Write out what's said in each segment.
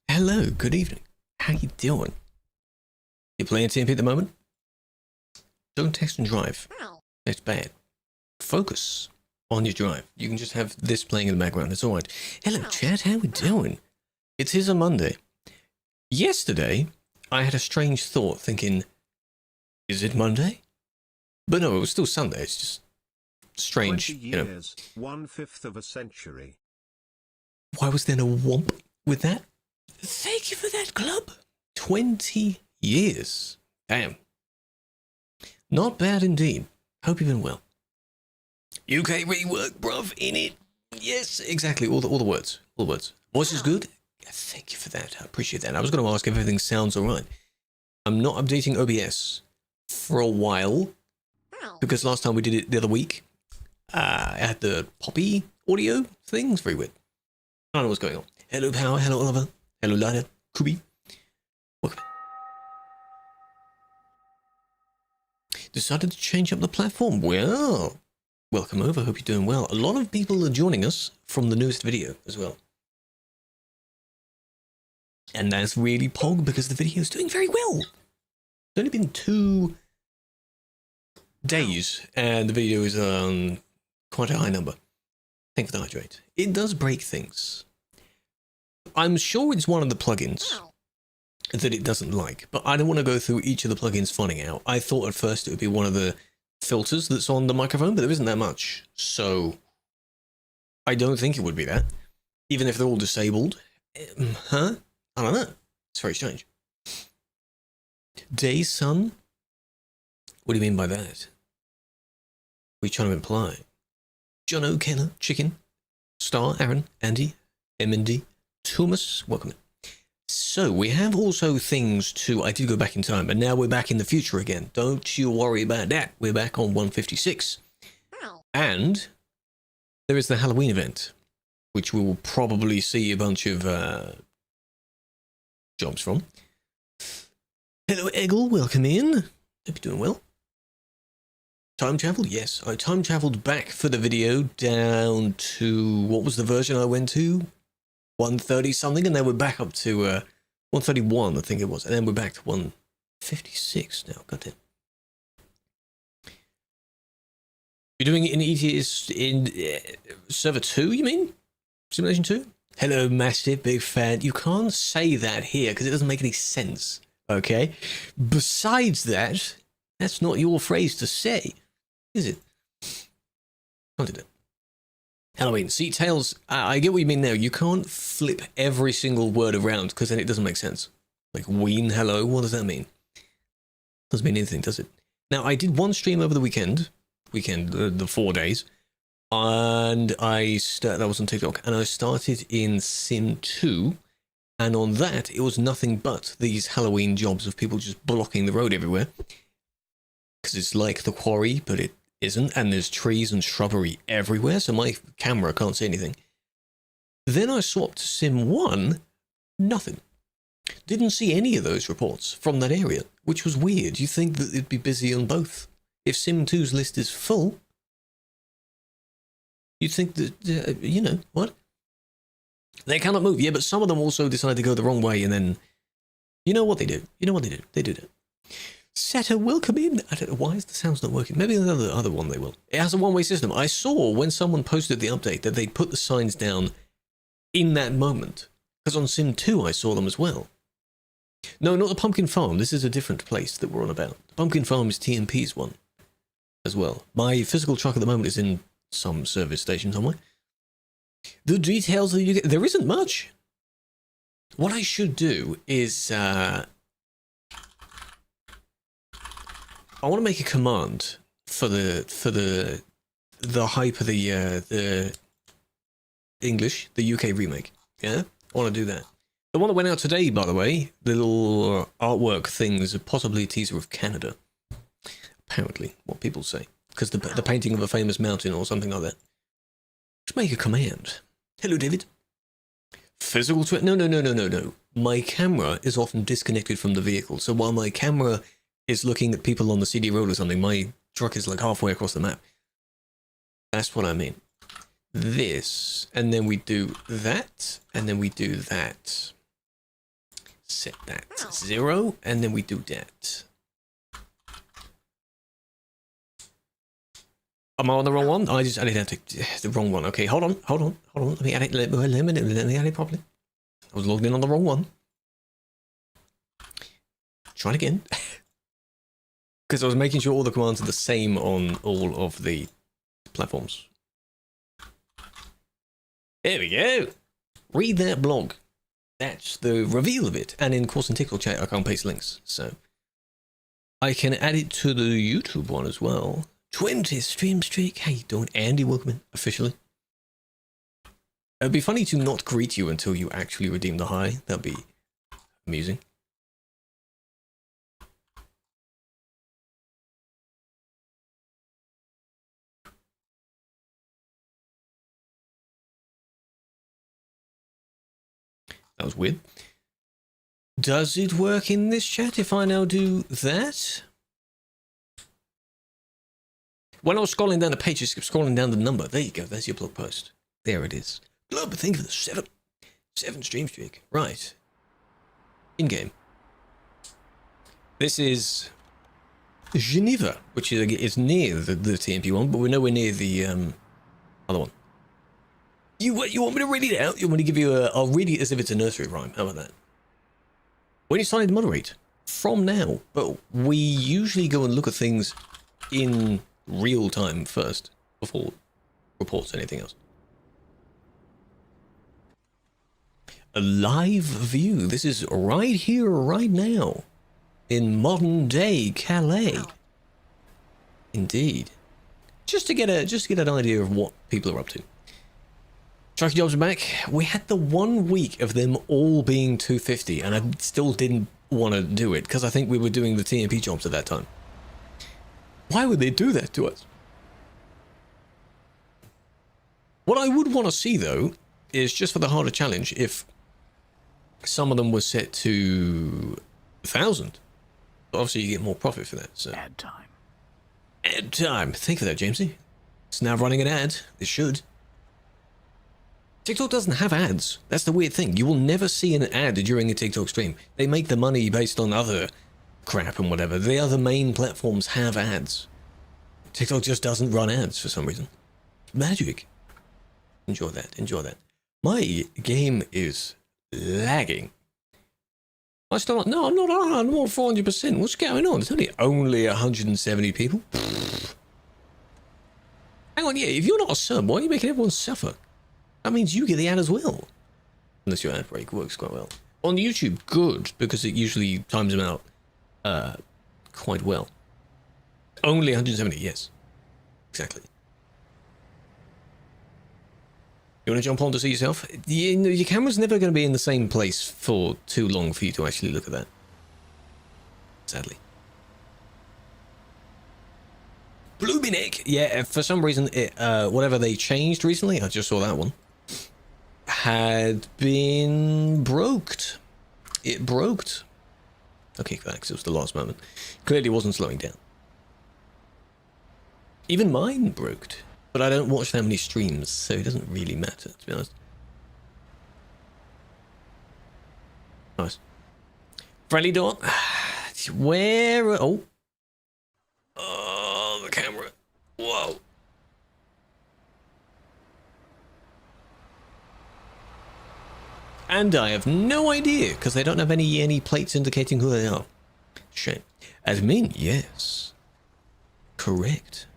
Hello, good evening. How you doing? You playing TMP at the moment? Don't text and drive. That's bad. Focus on your drive. You can just have this playing in the background. It's alright. Hello, chat. How we doing? It is a Monday. Yesterday, I had a strange thought thinking, is it Monday? But no, it was still Sunday. It's just strange. 20 years, 1/5 of a century. Why was there no womp with that? Thank you for that, club. 20 years. Damn. Not bad indeed. Hope you've been well. UK rework, bruv, in it. Yes, exactly. All the words. All the words. Voice is good. Thank you for that. I appreciate that. I was going to ask if everything sounds alright. I'm not updating OBS for a while because last time we did it the other week, I had the Poppy audio thing. It's very weird. I don't know what's going on. Hello, Power. Hello, Oliver. Hello, Lina. Kubi. Welcome. Decided to change up the platform. Well, welcome over. Hope you're doing well. A lot of people are joining us from the newest video as well. And that's really pog because the video is doing very well. It's only been 2 days and the video is on quite a high number. Thank you for the hydrate. It does break things. I'm sure it's one of the plugins that it doesn't like, but I don't want to go through each of the plugins finding out. I thought at first it would be one of the filters that's on the microphone, but there isn't that much. So I don't think it would be that, even if they're all disabled. Huh? I don't know. It's very strange. Day Sun? What do you mean by that? What are you trying to imply? John O'Kenner, Chicken, Star, Aaron, Andy, MND, Thomas, welcome in. So, we have also things to... I did go back in time, but now we're back in the future again. Don't you worry about that. We're back on 156. And there is the Halloween event, which we will probably see a bunch of jobs from. Hello, Eggle, welcome in. Hope you're doing well. Time travel? Yes, I time traveled back for the video down to... What was the version I went to? 130 something, and then we're back up to 131, I think it was, and then we're back to 156 now. Goddamn. You're doing it in ETS in server 2, you mean? Simulation 2? Hello, Mastiff, big fan. You can't say that here because it doesn't make any sense, okay? Besides that, that's not your phrase to say, is it? Can't do that. Halloween. See, Tails, I get what you mean now. You can't flip every single word around because then it doesn't make sense. Like, ween, hello, what does that mean? Doesn't mean anything, does it? Now, I did one stream over the weekend, the 4 days, and that was on TikTok, and I started in Sim 2, and on that, it was nothing but these Halloween jobs of people just blocking the road everywhere. Because it's like the quarry, but it isn't, and there's trees and shrubbery everywhere, so my camera can't see anything. Then I swapped to Sim 1, nothing. Didn't see any of those reports from that area, which was weird. You think that it'd be busy on both. If Sim 2's list is full, you'd think that, you know, what? They cannot move, yeah, but some of them also decide to go the wrong way, and then, you know what they do. You know what they do. They do that. Sato, welcome in. I don't know, why is the sounds not working? Maybe another other one they will. It has a one-way system. I saw when someone posted the update that they put the signs down in that moment. Because on Sim 2 I saw them as well. No, not the Pumpkin Farm. This is a different place that we're on about. The Pumpkin Farm is TMP's one as well. My physical truck at the moment is in some service station somewhere. The details that you get... There isn't much. What I should do is... I want to make a command for the hype of the English, the UK remake. Yeah, I want to do that. The one that went out today, by the way, the little artwork thing is possibly a teaser of Canada. Apparently, what people say, because the painting of a famous mountain or something like that. Just make a command. Hello, David. Physical no. My camera is often disconnected from the vehicle, so while my camera is looking at people on the CD road or something, my truck is like halfway across the map. That's what I mean. this, and then we do that, and then we do that. Set that to 0, and then we do that. Am I on the wrong one? I just added the wrong one. Okay, hold on. Let me add it. Let me add it properly. I was logged in on the wrong one. Try it again. Because I was making sure all the commands are the same on all of the platforms. There we go. Read that blog. That's the reveal of it. And in course in TikTok chat, I can't paste links. So I can add it to the YouTube one as well. 20 stream streak. How you doing, Andy? Welcome in officially. It'd be funny to not greet you until you actually redeem the high. That'd be amusing. That was weird. Does it work in this chat if I now do that? When I was scrolling down the page, just kept scrolling down the number. There you go. There's your blog post. There it is. Blub, think of the 7 stream streak. Right. In-game. This is Geneva, which is near the TMP one, but we're nowhere near the other one. You want me to read it out? You want me to give you a... I'll read it as if it's a nursery rhyme. How about that? When you started to moderate? From now. But we usually go and look at things in real time first, before reports anything else. A live view. This is right here, right now. In modern day Calais. Indeed. Just to get an idea of what people are up to. Trucker jobs are back. We had the 1 week of them all being 250, and I still didn't want to do it because I think we were doing the TMP jobs at that time. Why would they do that to us? What I would want to see, though, is just for the harder challenge, if some of them were set to 1,000. Obviously, you get more profit for that. So. Ad time. Ad time. Thank you for that, Jamesy. It's now running an ad. It should. TikTok doesn't have ads. That's the weird thing. You will never see an ad during a TikTok stream. They make the money based on other crap and whatever. The other main platforms have ads. TikTok just doesn't run ads for some reason. Magic. Enjoy that. Enjoy that. My game is lagging. I still no, I'm not on. I'm not 400%. What's going on? It's only 170 people. Hang on, yeah. If you're not a sub, why are you making everyone suffer? That means you get the ad as well. Unless your ad break works quite well. On YouTube, good, because it usually times them out quite well. Only 170, yes. Exactly. You want to jump on to see yourself? Your camera's never going to be in the same place for too long for you to actually look at that. Sadly. Blooming egg! Yeah, for some reason, whatever they changed recently, I just saw that one, had been broked. It broked. Okay, thanks. It was the last moment. Clearly wasn't slowing down. Even mine broked. But I don't watch that many streams, so it doesn't really matter, to be honest. Nice. Friendly dot. Where... Oh. Oh, the camera. Whoa. And I have no idea, because they don't have any plates indicating who they are. Shame. Admin, yes. Correct.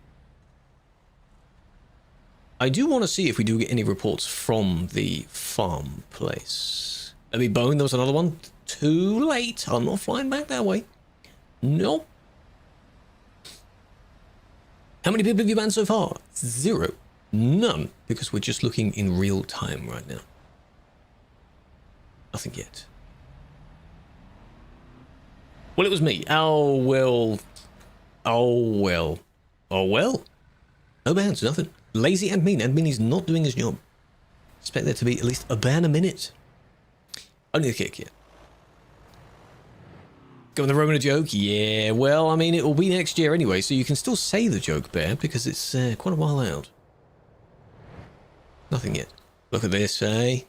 I do want to see if we do get any reports from the farm place. Let me bone, there was another one. Too late. I'm not flying back that way. Nope. How many people have you banned so far? 0. None. Because we're just looking in real time right now. Nothing yet. Well, it was me. Oh, well. Oh, well. Oh, well. No bans, nothing. Lazy admin. Admin is not doing his job. Expect there to be at least a ban a minute. Only the kick, yeah. Going the Roman a joke? Yeah, well, I mean, it will be next year anyway, so you can still say the joke, Bear, because it's quite a while out. Nothing yet. Look at this, eh?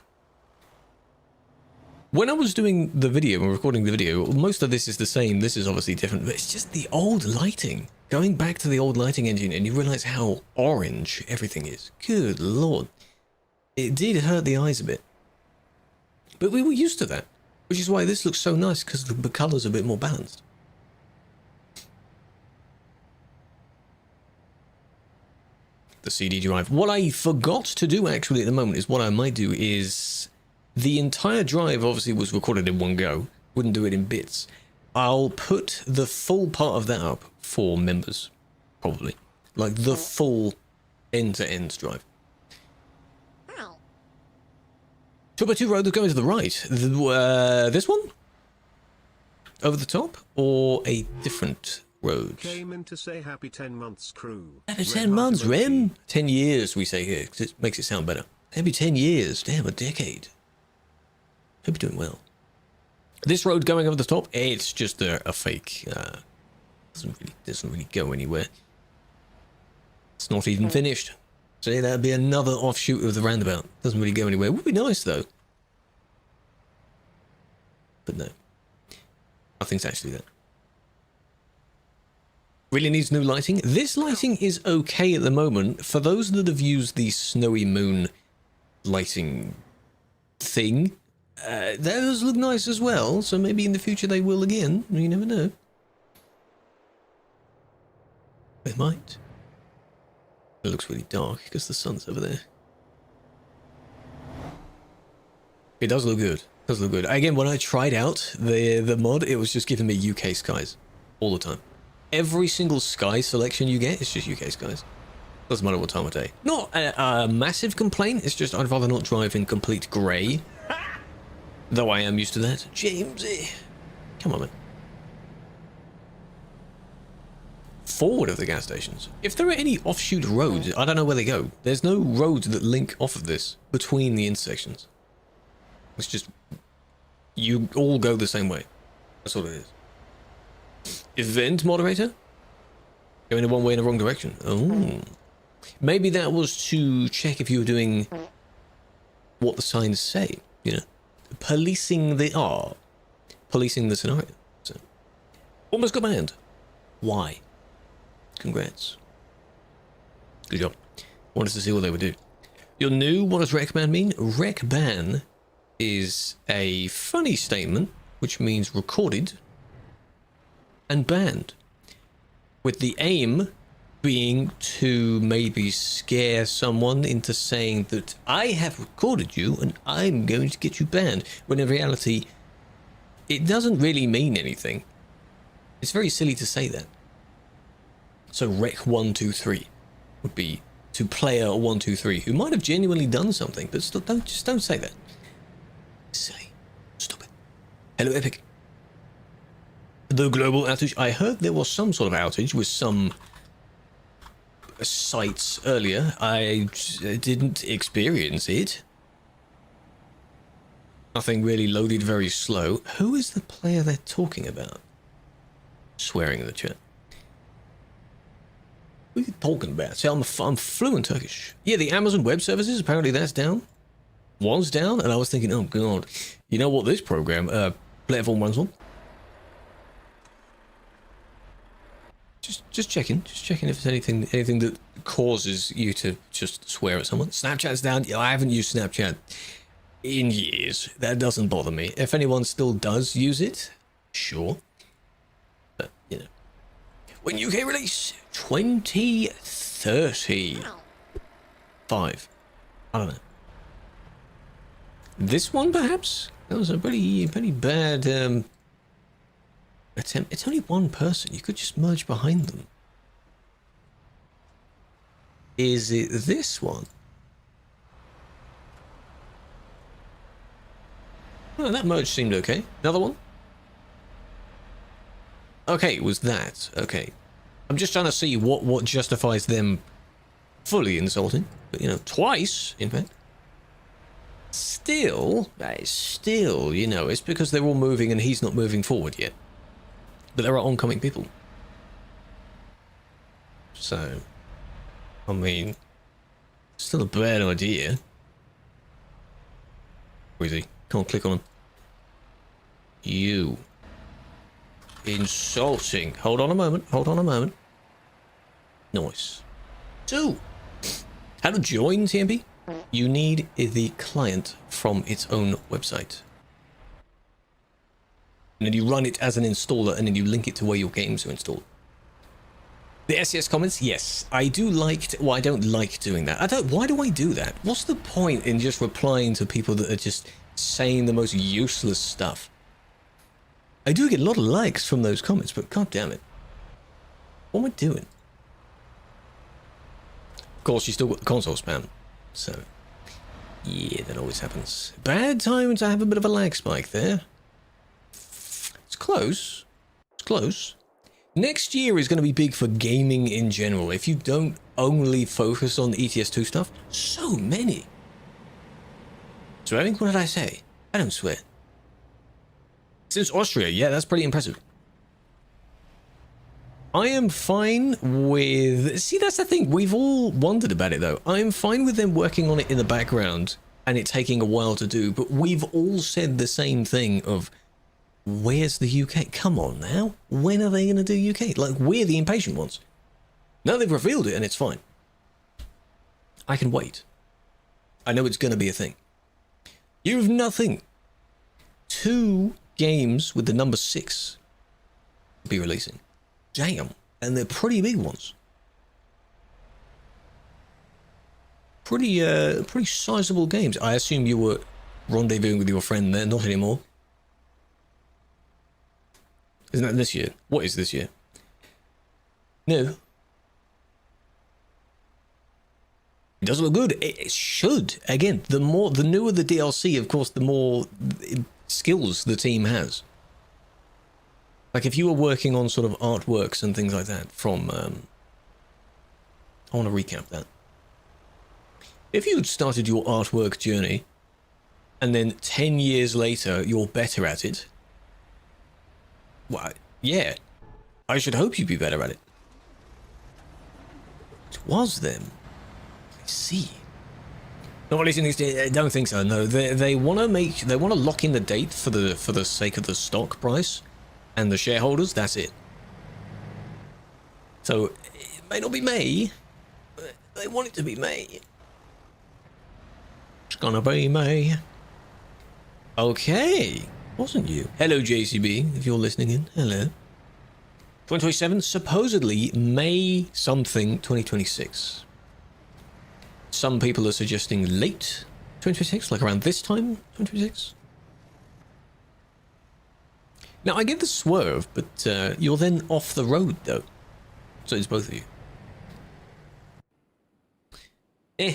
When I was doing the video and recording the video, most of this is the same. This is obviously different, but it's just the old lighting. Going back to the old lighting engine and you realize how orange everything is. Good lord. It did hurt the eyes a bit. But we were used to that, which is why this looks so nice, because the colors are a bit more balanced. The CD drive. What I forgot to do actually at the moment is what I might do is the entire drive obviously was recorded in one go. Wouldn't do it in bits. I'll put the full part of that up for members, probably. Like the full end-to-end drive. 2x2 road that's going to the right. This one? Over the top? Or a different road? Came in to say happy 10 months, Krew. Happy 10 months, Rem. 10 years, we say here, because it makes it sound better. Happy 10 years. Damn, a decade. Hope you're doing well. This road going over the top, it's just a fake. Doesn't really go anywhere. It's not even finished. So that'd be another offshoot of the roundabout. Doesn't really go anywhere. Would be nice though. But no. Nothing's actually there. Really needs new lighting. This lighting is okay at the moment. For those that have used the Snowy Moon lighting thing, that does look nice as well. So maybe in the future they will again. You never know. They might. It looks really dark because the sun's over there. It does look good. It does look good. Again, when I tried out the mod, it was just giving me UK skies all the time. Every single sky selection you get is just UK skies. Doesn't matter what time of day. Not a massive complaint. It's just I'd rather not drive in complete grey. Though I am used to that. Jamesy. Come on, man. Forward of the gas stations. If there are any offshoot roads, I don't know where they go. There's no roads that link off of this between the intersections. It's just you all go the same way. That's all it is. Event moderator? Going in one way in the wrong direction. Oh. Maybe that was to check if you were doing what the signs say, you know. Policing the policing the scenario. So almost got banned. Why? Congrats. Good job. Wanted to see what they would do. You're new. What does rec ban mean? Rec ban is a funny statement, which means recorded and banned, with the aim being to maybe scare someone into saying that I have recorded you and I'm going to get you banned, when in reality, it doesn't really mean anything. It's very silly to say that. So rec 123 would be to player 123 who might have genuinely done something, but still don't say that. Silly. Stop it. Hello, Epic. The global outage. I heard there was some sort of outage with some sites earlier. I didn't experience it. Nothing really loaded very slow. Who is the player they're talking about? Swearing in the chat. What are you talking about? See, I'm fluent Turkish. Yeah, the Amazon Web Services, apparently that's down. Was down, and I was thinking, oh god, you know what this program, platform runs on? Just checking if there's anything that causes you to just swear at someone. Snapchat's down. I haven't used Snapchat in years. That doesn't bother me. If anyone still does use it, sure. But, you know. When UK release? 2035. I don't know. This one, perhaps? That was a pretty bad attempt. It's only one person. You could just merge behind them. Is it this one? Oh, that merge seemed okay. Another one? Okay, it was that. Okay. I'm just trying to see what justifies them fully insulting. But, you know, twice, in fact. Still, you know, it's because they're all moving and he's not moving forward yet. But there are oncoming people. So, I mean, still a bad idea. Where is he? Can't click on him. You. Insulting. Hold on a moment. Hold on a moment. Nice. 2. How to join TMP? You need the client from its own website. And then you run it as an installer, and then you link it to where your games are installed. The SES comments, yes, I do like. Well, I don't like doing that. Why do I do that? What's the point in just replying to people that are just saying the most useless stuff? I do get a lot of likes from those comments, but god damn it, what am I doing? Of course, you still got the console spam, so yeah, that always happens. Bad time to have a bit of a lag spike there. It's close. It's close. Next year is going to be big for gaming in general. If you don't only focus on the ETS2 stuff, so many. Swearing? What did I say? I don't swear. Since Austria, yeah, that's pretty impressive. I am fine with... See, that's the thing. We've all wondered about it, though. I'm fine with them working on it in the background and it taking a while to do, but we've all said the same thing of... Where's the UK? Come on now. When are they going to do UK? Like, we're the impatient ones. Now they've revealed it and it's fine. I can wait. I know it's going to be a thing. You have nothing. 2 games with the number 6 will be releasing. Damn. And they're pretty big ones. Pretty sizable games. I assume you were rendezvousing with your friend there. Not anymore. Isn't that this year? What is this year? No. It doesn't look good. It should. Again, the newer the DLC, of course, the more skills the team has. Like if you were working on sort of artworks and things like that from... I want to recap that. If you'd started your artwork journey and then 10 years later you're better at it, well, yeah, I should hope you'd be better at it. It was them. I see. Not releasing these. I don't think so. No, they want to lock in the date for the sake of the stock price and the shareholders. That's it. So it may not be May, but they want it to be May. It's gonna be May. Okay. Wasn't you? Hello, JCB, if you're listening in. Hello. 2027, supposedly May something 2026. Some people are suggesting late 2026, like around this time 2026. Now, I get the swerve, but you're then off the road, though. So it's both of you.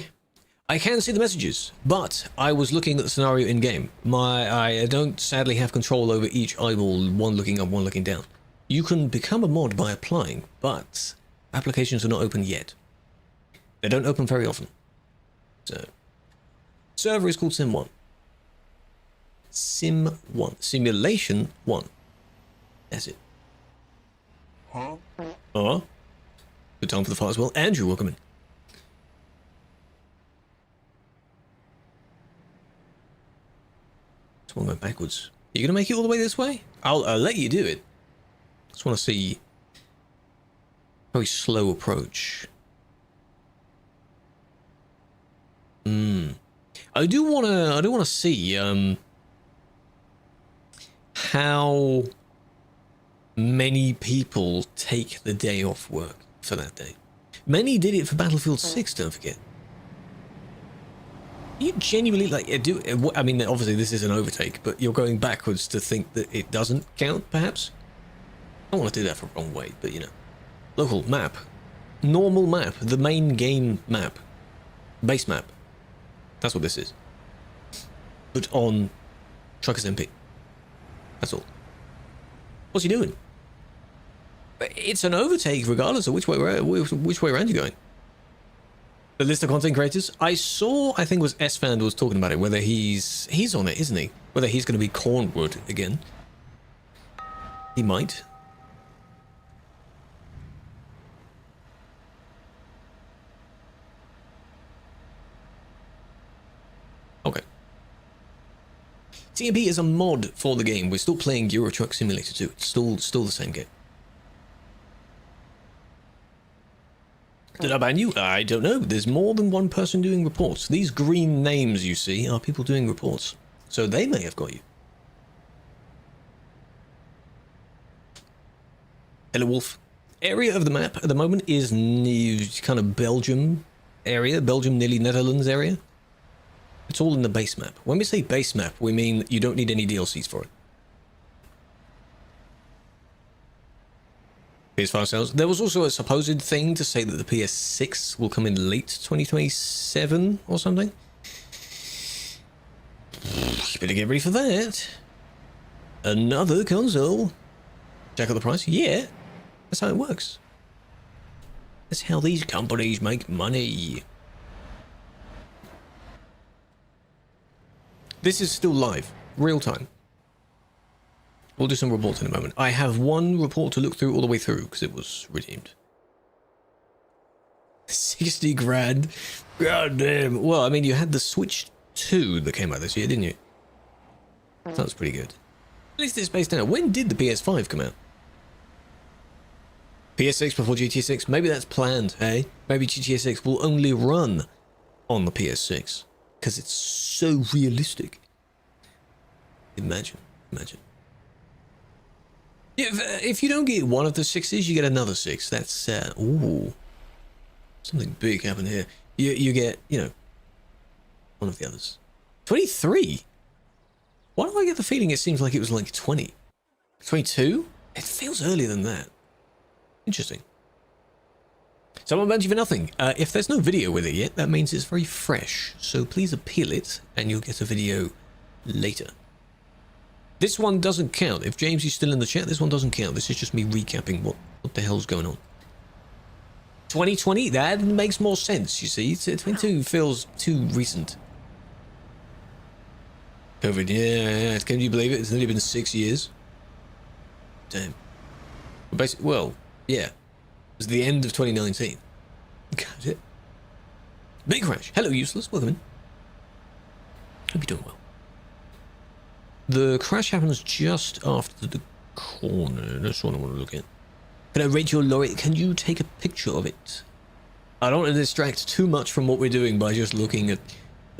I can see the messages, but I was looking at the scenario in-game. I don't sadly have control over each eyeball, one looking up, one looking down. You can become a mod by applying, but applications are not open yet. They don't open very often. So, server is called Sim1. Sim1. Simulation 1. That's it. Huh? Oh. Good time for the fire as well. Andrew, welcome in. We'll go backwards. Are you gonna make it all the way this way? I'll let you do it. Just want to see very slow approach. I do wanna see how many people take the day off work for that day. Many did it for Battlefield 6, don't forget. You genuinely I mean, obviously this is an overtake, but you're going backwards to think that it doesn't count, perhaps? I don't want to do that for wrong way, but you know. Local map. Normal map. The main game map. Base map. That's what this is. But on TruckersMP. That's all. What's he doing? It's an overtake regardless of which way around you're going. The list of content creators. I think it was S-Fan was talking about it, whether he's on it, isn't he? Whether he's going to be Cornwood again. He might. Okay. TMP is a mod for the game. We're still playing Euro Truck Simulator 2. It's still the same game. Did I ban you? I don't know. There's more than one person doing reports. These green names you see are people doing reports. So they may have got you. Hello, Wolf. Area of the map at the moment is kind of Belgium area. Belgium, nearly Netherlands area. It's all in the base map. When we say base map, we mean you don't need any DLCs for it. PS5 sales. There was also a supposed thing to say that the PS6 will come in late 2027 or something. You better get ready for that. Another console. Check out the price. Yeah, that's how it works. That's how these companies make money. This is still live, real time. We'll do some reports in a moment. I have one report to look through all the way through because it was redeemed. 60 grand. God damn. Well, I mean, you had the Switch 2 that came out this year, didn't you? That was pretty good. At least it's based out. When did the PS5 come out? PS6 before GTA 6? Maybe that's planned, eh? Maybe GTA 6 will only run on the PS6 because it's so realistic. Imagine. If you don't get one of the 6s, you get another 6. That's ooh, something big happened here. You get, you know, one of the others. 23. Why do I get the feeling it seems like it was like 20? 22? It feels earlier than that. Interesting. Someone banned you for nothing. If there's no video with it yet, that means it's very fresh. So please appeal it, and you'll get a video later. This one doesn't count. If James is still in the chat, this one doesn't count. This is just me recapping what the hell's going on. 2020, that makes more sense, you see. 22 feels too recent. COVID, yeah. Can you believe it? It's only been 6 years. Damn. Basically, well, yeah. It was the end of 2019. Got it. Big Crash. Hello, Useless. Welcome in. Hope you're doing well. The crash happens just after the corner. That's what I want to look at. Can I rate your lorry? Can you take a picture of it? I don't want to distract too much from what we're doing by just looking at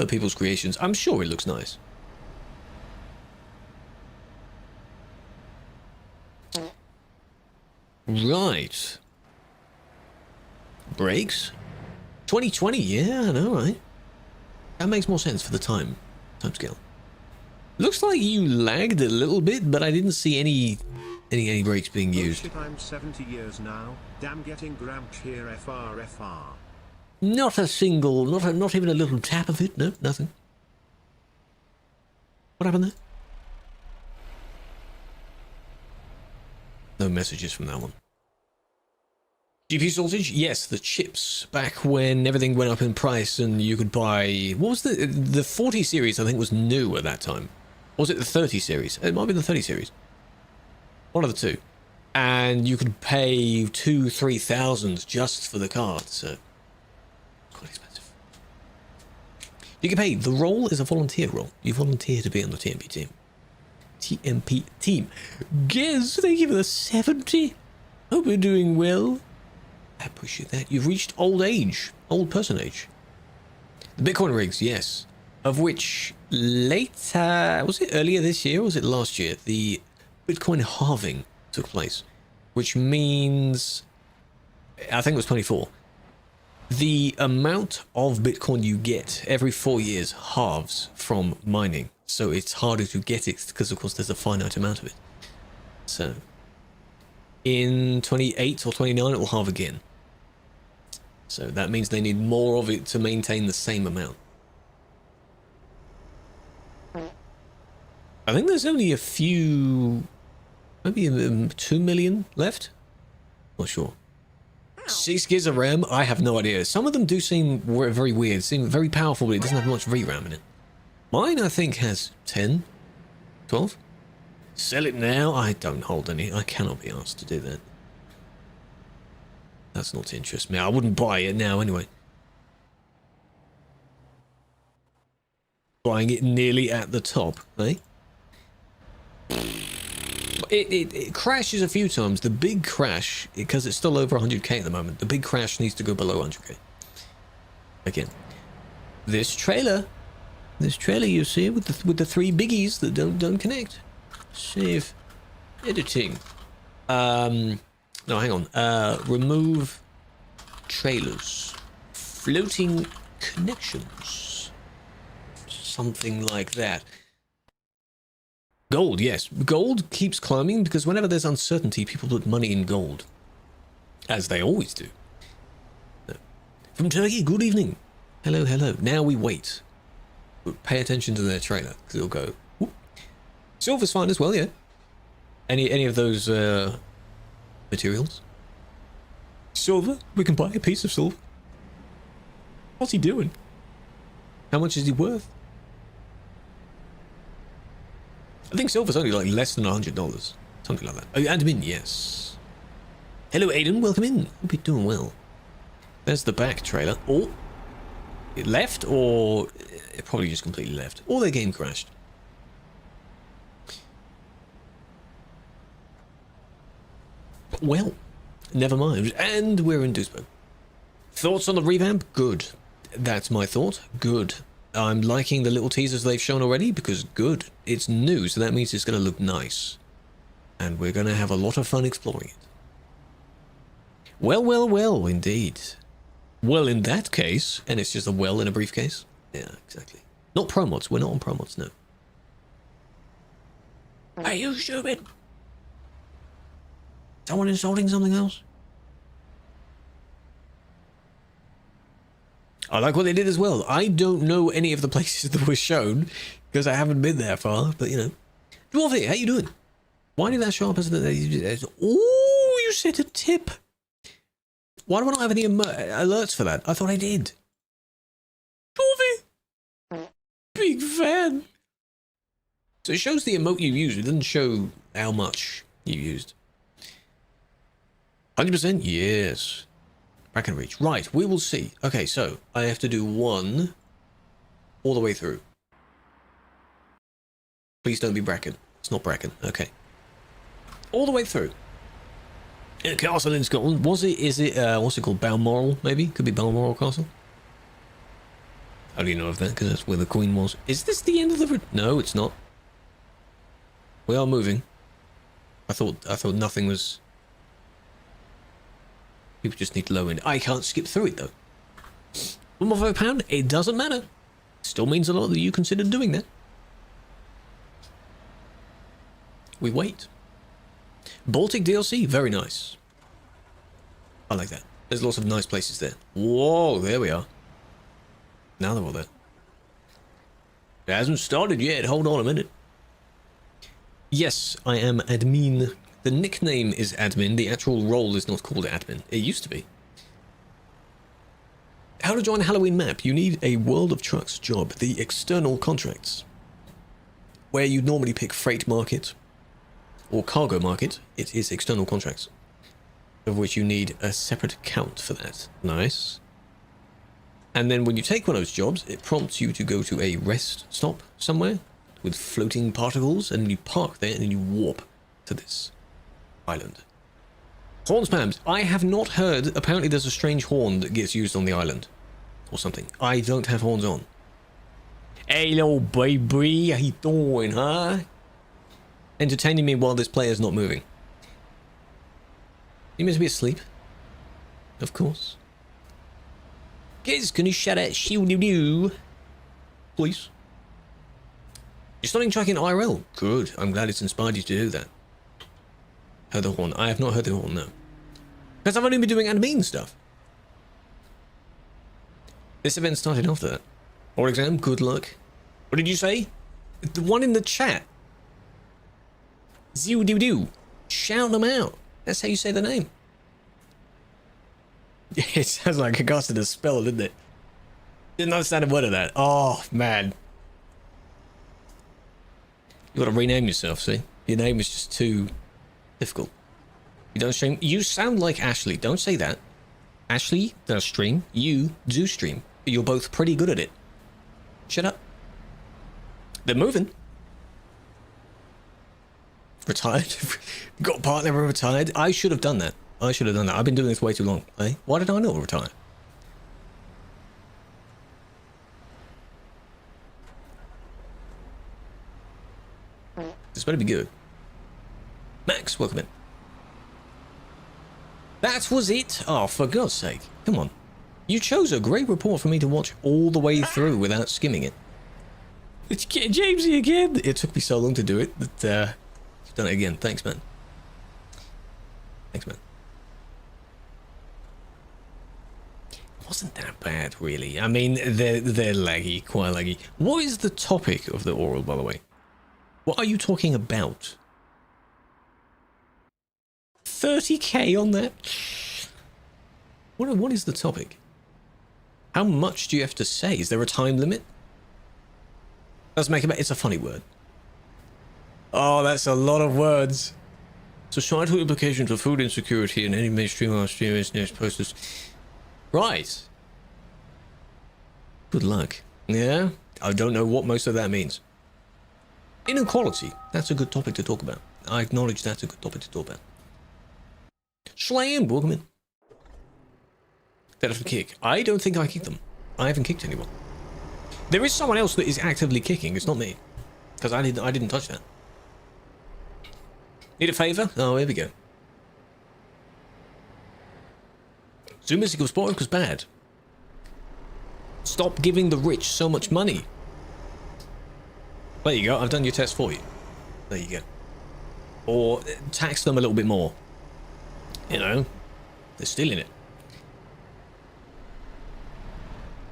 people's creations. I'm sure it looks nice. Right. Brakes? 2020, yeah, I know, right? That makes more sense for the time scale. Looks like you lagged a little bit, but I didn't see any brakes being used. I'm 70 years now. Damn, getting Gramp here, FR. Not a single, not even a little tap of it. No, nothing. What happened there? No messages from that one. GPU shortage? Yes, the chips. Back when everything went up in price and you could buy... What was the 40 series, I think, was new at that time. Or was it the 30 series? It might be the 30 series. One of the two. And you could pay 2,000-3,000 just for the card, so... Quite expensive. You get paid. The role is a volunteer role. You volunteer to be on the TMP team. TMP team. Guess, thank you for the 70. Hope you're doing well. I appreciate that. You've reached old age. Old person age. The Bitcoin rigs, yes. Of which later... Was it earlier this year or was it last year? The Bitcoin halving took place. Which means... I think it was 24. The amount of Bitcoin you get every 4 years halves from mining. So it's harder to get it because, of course, there's a finite amount of it. So... in 28 or 29 it will halve again. So that means they need more of it to maintain the same amount. I think there's only a few, maybe 2 million left. Not sure. 6 gigs of RAM? I have no idea. Some of them do seem very weird, seem very powerful, but it doesn't have much VRAM in it. Mine, I think, has 10, 12. Sell it now? I don't hold any. I cannot be asked to do that. That's not to interest me. I wouldn't buy it now anyway. Buying it nearly at the top, eh? It crashes a few times. The big crash, because it's still over 100k at the moment, the big crash needs to go below 100k. Again, this trailer you see with the three biggies that don't connect. Save editing. No, hang on. Remove trailers. Floating connections. Something like that. Gold, yes. Gold keeps climbing because whenever there's uncertainty, people put money in gold. As they always do. From Turkey, good evening. Hello, hello. Now we wait. But pay attention to their trailer, because it'll go. Whoop. Silver's fine as well, yeah. Any of those materials? Silver? We can buy a piece of silver. What's he doing? How much is he worth? I think silver's only like less than $100. Something like that. Oh, admin, yes. Hello, Aiden. Welcome in. Hope you're doing well. There's the back trailer. Oh, it left, or it probably just completely left. Or their game crashed. Well, never mind. And we're in Duisburg. Thoughts on the revamp? Good. That's my thought. Good. I'm liking the little teasers they've shown already because good. It's new, so that means it's going to look nice. And we're going to have a lot of fun exploring it. Well, well, well, indeed. Well, in that case, and it's just a well in a briefcase. Yeah, exactly. Not promods. We're not on promods, no. Are you stupid? Someone insulting something else? I like what they did as well. I don't know any of the places that were shown because I haven't been that far, but you know. Dwarfi, how you doing? Why did that show up as the... Oh, you set a tip. Why do I not have any alerts for that? I thought I did. Dwarfi! Big fan. So it shows the emote you used. It doesn't show how much you used. 100%? Yes. Bracken reach. Right, we will see. Okay, so I have to do one all the way through. Please don't be Bracken. It's not Bracken. Okay. All the way through. In a castle in Scotland. Is it, what's it called? Balmoral, maybe? Could be Balmoral Castle. How do you know of that? Because that's where the Queen was. Is this the end of the... No, it's not. We are moving. I thought nothing was... People just need low end. I can't skip through it though. £1 more £5, it doesn't matter. Still means a lot that you considered doing that. We wait. Baltic DLC, very nice. I like that. There's lots of nice places there. Whoa, there we are. Now they're all there. It hasn't started yet. Hold on a minute. Yes, I am admin. The nickname is admin. The actual role is not called admin. It used to be. How to join a Halloween map? You need a World of Trucks job. The external contracts. Where you normally pick freight market or cargo market, it is external contracts. Of which you need a separate account for that. Nice. And then when you take one of those jobs, it prompts you to go to a rest stop somewhere with floating particles, and then you park there and then you warp to this island. Horn spams. I have not heard. Apparently there's a strange horn that gets used on the island. Or something. I don't have horns on. Hey little baby, how you doing, huh? Entertaining me while this player's not moving. You meant to be asleep? Of course. Kids, can you shout out shield please? You're starting tracking IRL. Good. I'm glad it's inspired you to do that. Heard the horn. I have not heard the horn, no. Because I've only been doing admin stuff. This event started after that. Or exam, good luck. What did you say? The one in the chat. Zew-dew-dew. Shout them out. That's how you say the name. It sounds like I casted a spell, didn't it? Didn't understand a word of that. Oh, man. You gotta rename yourself, see? Your name is just too difficult. You don't stream. You sound like Ashley. Don't say that. Ashley does stream. You do stream. You're both pretty good at it. Shut up. They're moving. Retired. Got a partner and retired. I should have done that. I've been doing this way too long. Eh? Why did I not retire? This better be good. Max, welcome in. That was it? Oh, for God's sake. Come on. You chose a great report for me to watch all the way through without skimming it. It's Jamesy again. It took me so long to do it that you've done it again. Thanks, man. Thanks, man. It wasn't that bad, really. I mean, they're laggy, quite laggy. What is the topic of the oral, by the way? What are you talking about? 30k on that? What is the topic? How much do you have to say? Is there a time limit? Doesn't make it. It's a funny word. Oh, that's a lot of words. Societal implications of food insecurity and any mainstream or streamers next posters. Right. Good luck. Yeah? I don't know what most of that means. Inequality. That's a good topic to talk about. I acknowledge that's a good topic to talk about. Slam, welcome in. That is a kick. I don't think I kicked them. I haven't kicked anyone. There is someone else that is actively kicking. It's not me. Because I didn't touch that. Need a favour? Oh, here we go. Zoom is equals spoiled because bad. Stop giving the rich so much money. There you go. I've done your test for you. There you go. Or tax them a little bit more. You know, they're stealing it.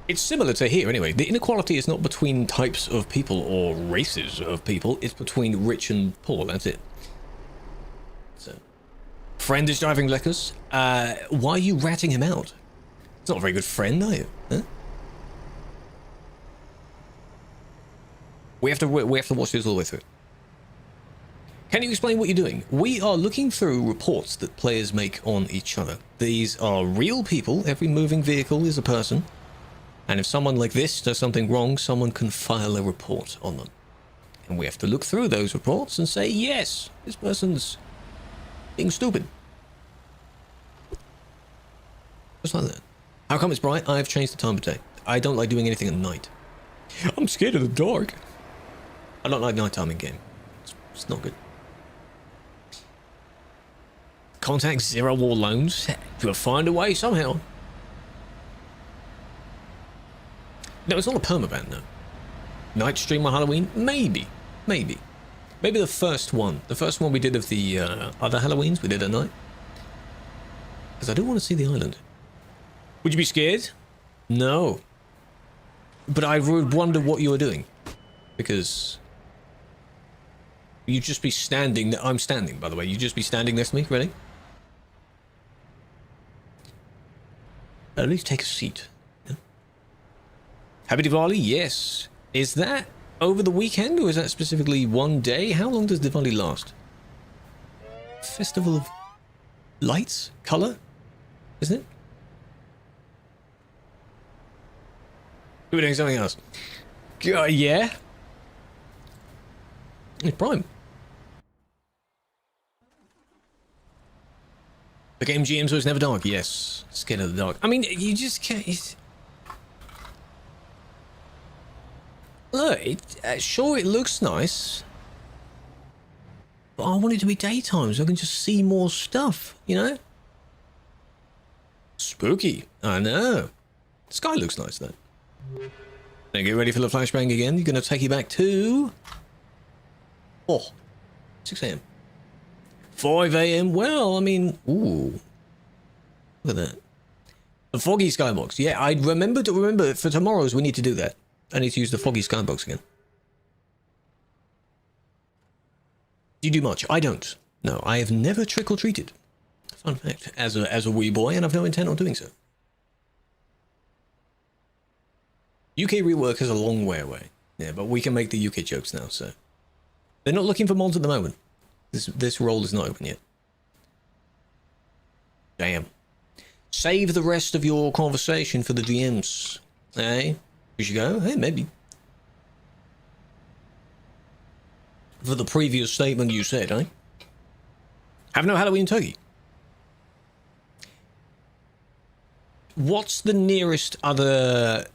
It's similar to here anyway. The inequality is not between types of people or races of people. It's between rich and poor. That's it. So, friend is driving Leckers. Why are you ratting him out? It's not a very good friend, are you? Huh? We have to watch this all the way through. Can you explain what you're doing? We are looking through reports that players make on each other. These are real people. Every moving vehicle is a person. And if someone like this does something wrong, someone can file a report on them. And we have to look through those reports and say, yes, this person's being stupid. Just like that. How come it's bright? I've changed the time of day. I don't like doing anything at night. I'm scared of the dark. I don't like nighttime in game. It's not good. Contact Zero War Loans. You'll find a way somehow. No, it's not a permaban, no. Night stream on Halloween? Maybe. Maybe the first one. The first one we did of the other Halloweens we did at night. Because I do want to see the island. Would you be scared? No. But I would wonder what you were doing. Because you'd just be standing. I'm standing, by the way. You'd just be standing next to me. Ready? At least take a seat. Yeah. Happy Diwali? Yes. Is that over the weekend or is that specifically one day? How long does Diwali last? Festival of lights? Color? Isn't it? We're doing something else. Yeah. It's Prime. The game GM so it's never dark. Yes. Scared of the dark. I mean, you just can't... Look, sure it looks nice. But I want it to be daytime so I can just see more stuff, you know? Spooky. I know. The sky looks nice though. Now get ready for the flashbang again. You're going to take you back to... 6 a.m. 5 a.m. Well, I mean, ooh. Look at that. The foggy skybox. Yeah, I remember for tomorrow's we need to do that. I need to use the foggy skybox again. Do you do much? I don't. No, I have never trick-or-treated. Fun fact. As a wee boy, and I've no intent on doing so. UK rework is a long way away. Yeah, but we can make the UK jokes now, so. They're not looking for mods at the moment. This role is not open yet. Damn. Save the rest of your conversation for the DMs. Eh? We should go? Hey, maybe. For the previous statement you said, eh? Have no Halloween in Turkey. What's the nearest other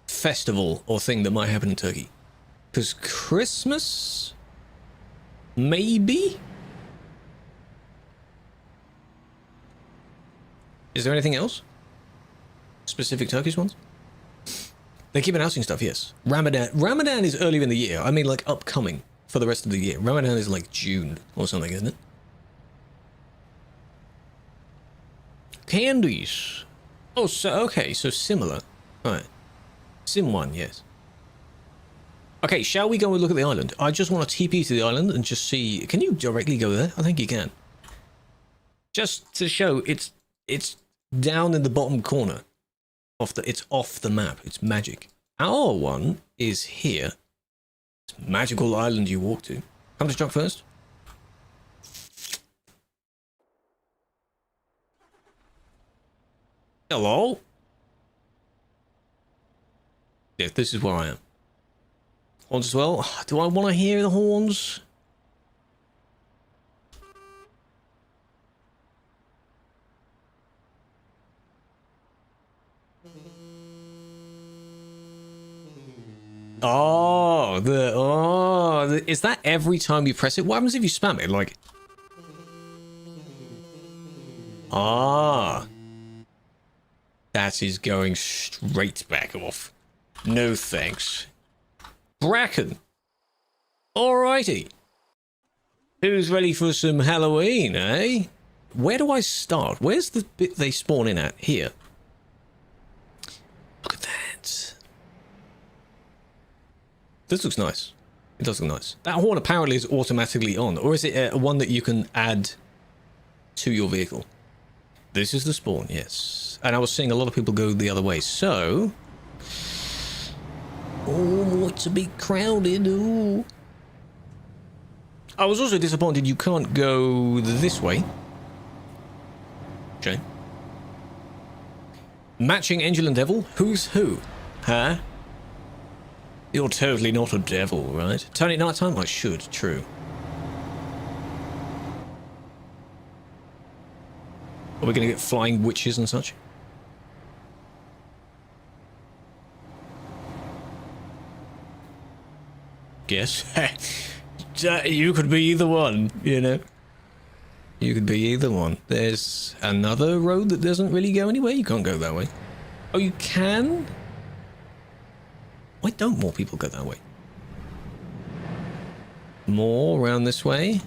festival or thing that might happen in Turkey? Because Christmas? Maybe? Is there anything else? Specific Turkish ones? They keep announcing stuff, yes. Ramadan is earlier in the year. I mean, like, upcoming for the rest of the year. Ramadan is like June or something, isn't it? Candies. Oh, so, okay, so similar. Alright. Sim 1, yes. Okay, shall we go and look at the island? I just want to TP to the island and just see... Can you directly go there? I think you can. Just to show it's down in the bottom corner. It's off the map. It's magic. Our one is here. It's magical island you walk to. Come to Chuck first. Hello? Yeah, this is where I am. Horns as well. Do I want to hear the horns? Is that every time you press it? What happens if you spam it? Like, that is going straight back off. No thanks. Bracken. Alrighty. Who's ready for some Halloween, eh? Where do I start? Where's the bit they spawn in at? Here. Look at that. This looks nice. It does look nice. That horn apparently is automatically on. Or is it one that you can add to your vehicle? This is the spawn, yes. And I was seeing a lot of people go the other way. So... Oh, it's a bit crowded. Ooh. I was also disappointed you can't go this way. Shame. Matching Angel and Devil? Who's who? Huh? You're totally not a devil, right? Turn it nighttime? I should, true. Are we going to get flying witches and such? Guess. You could be either one, you know? You could be either one. There's another road that doesn't really go anywhere. You can't go that way. Oh, you can? Why don't more people go that way? More around this way.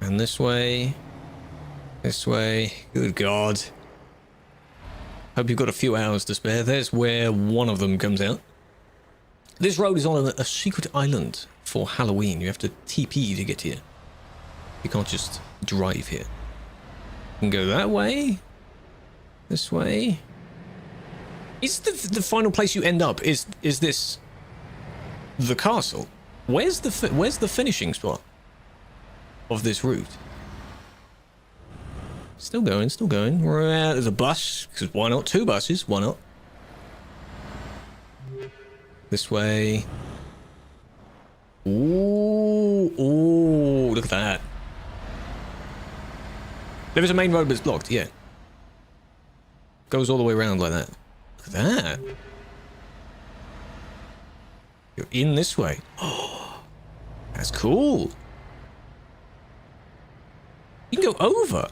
And this way. This way. Good God. Hope you've got a few hours to spare. There's where one of them comes out. This road is on a secret island for Halloween. You have to TP to get here. You can't just drive here. You can go that way. This way. Is the final place you end up, is this the castle? Where's the finishing spot of this route? Still going, still going. There's a bus, because why not? 2 buses, why not? This way. Ooh, ooh, look at that. There is a main road, but it's blocked, yeah. Goes all the way around like that. Look at that. You're in this way. Oh, that's cool. You can go over.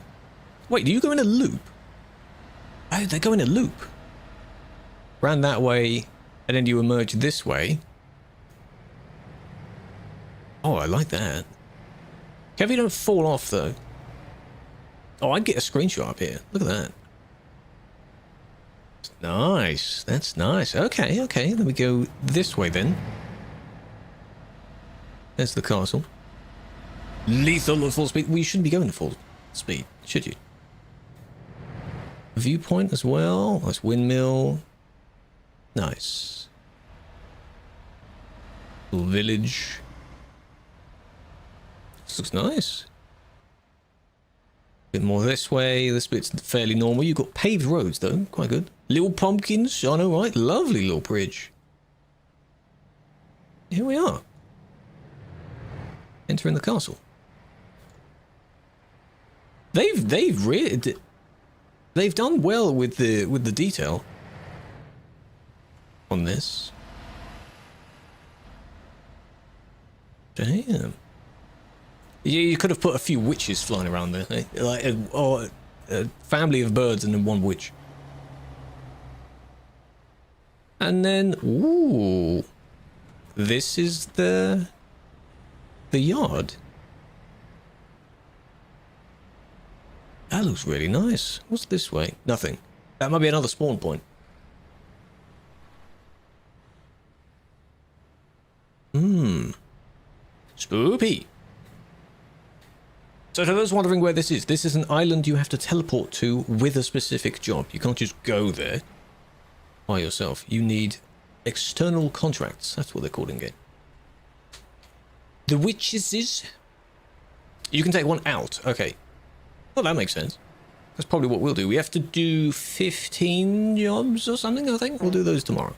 Wait, do you go in a loop? Oh, they go in a loop. Ran that way, and then you emerge this way. Oh, I like that. Careful you don't fall off, though. Oh, I'd get a screenshot up here. Look at that. Nice. That's nice. Okay, okay. Let me go this way, then. There's the castle. Lethal at full speed. Well, you shouldn't be going at full speed, should you? Viewpoint as well. Nice windmill. Nice. Little village. This looks nice. Bit more this way. This bit's fairly normal. You've got paved roads, though. Quite good. Little pumpkins. I know, right? Lovely little bridge. Here we are. Entering the castle. They've really they've done well with the detail on this. Damn. You could have put a few witches flying around there, eh? Like or a family of birds and then one witch. And then, ooh, this is the yard. That looks really nice. What's this way? Nothing. That might be another spawn point. Spoopy. So to those wondering where this is an island you have to teleport to with a specific job. You can't just go there by yourself. You need external contracts. That's what they're calling it. The witches is... You can take one out. Okay. Well, that makes sense. That's probably what we'll do. We have to do 15 jobs or something, I think. We'll do those tomorrow.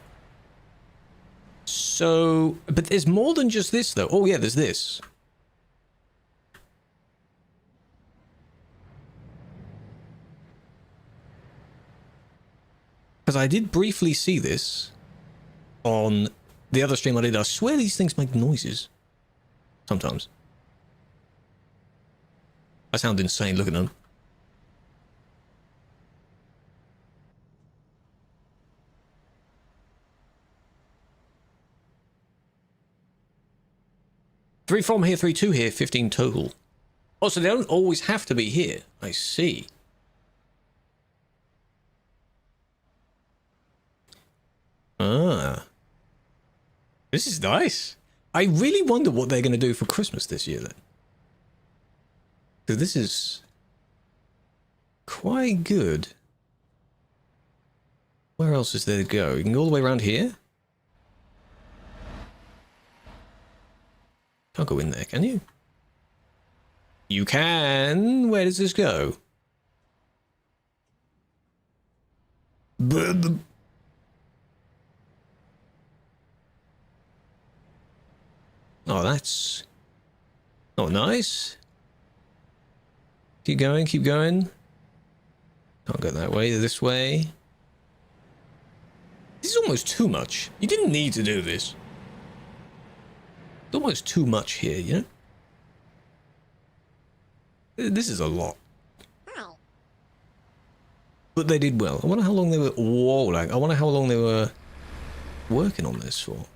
So... But there's more than just this, though. Oh, yeah, there's this. Because I did briefly see this on the other stream I did. I swear these things make noises. Sometimes. I sound insane looking at them. Three from here, 3 to here, 15 total. Oh, so they don't always have to be here. I see. Ah. This is nice. I really wonder what they're going to do for Christmas this year, then. Because this is quite good. Where else is there to go? You can go all the way around here? Can't go in there, can you? You can. Where does this go? Oh, that's not nice. Keep going, keep going. Can't go that way, this way. This is almost too much. You didn't need to do this. It's almost too much here, you know? This is a lot. But they did well. I wonder how long they were... Whoa, like, I wonder how long they were working on this for.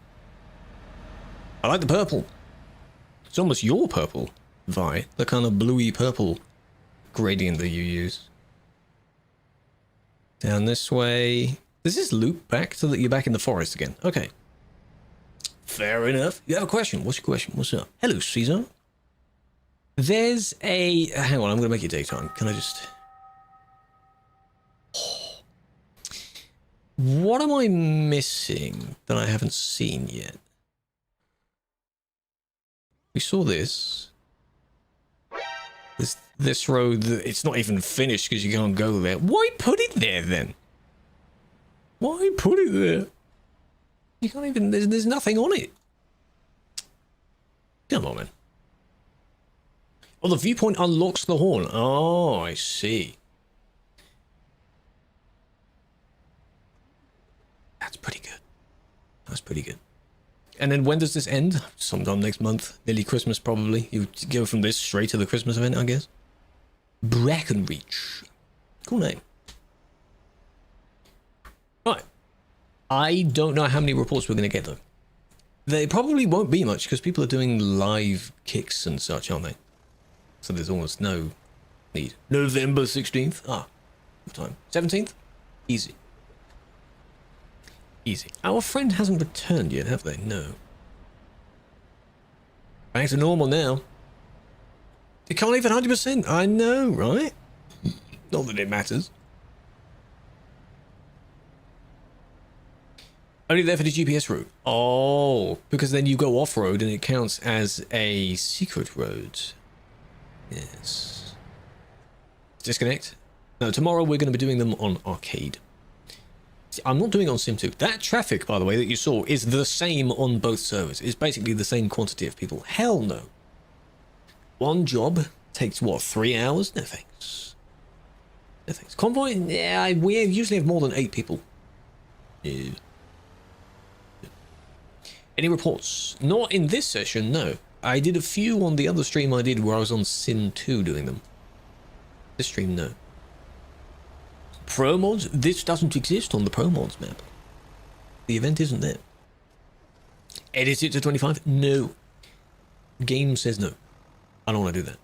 I like the purple. It's almost your purple, Vi. The kind of bluey purple gradient that you use. Down this way. Does this loop back so that you're back in the forest again? Okay. Fair enough. You have a question. What's your question? What's up? Hello, Caesar. There's a... Hang on, I'm going to make it daytime. Can I just... What am I missing that I haven't seen yet? We saw this. This road, it's not even finished because you can't go there. Why put it there then? Why put it there? You can't even, there's nothing on it. Come on, man. Oh, the viewpoint unlocks the horn. Oh, I see. That's pretty good. That's pretty good. And then when does this end? Sometime next month. Nearly Christmas, probably. You go from this straight to the Christmas event, I guess. Brackenreach. Cool name. Right. I don't know how many reports we're going to get, though. There probably won't be much, because people are doing live kicks and such, aren't they? So there's almost no need. November 16th? Ah. What time? 17th? Easy. Easy. Our friend hasn't returned yet, have they? No. Back to normal now. It can't even 100%. I know, right? Not that it matters. Only there for the GPS route. Oh, because then you go off-road and it counts as a secret road. Yes. Disconnect. No, tomorrow we're going to be doing them on arcade. I'm not doing it on Sim 2. That traffic, by the way, that you saw is the same on both servers. It's basically the same quantity of people. Hell no. One job takes, what, 3 hours? No thanks. No thanks. Convoy? Yeah, we usually have more than 8 people. No. Any reports? Not in this session, no. I did a few on the other stream I did where I was on Sin 2 doing them. This stream, no. Pro mods? This doesn't exist on the Pro mods map. The event isn't there. Edit it to 25? No. Game says no. I don't want to do that.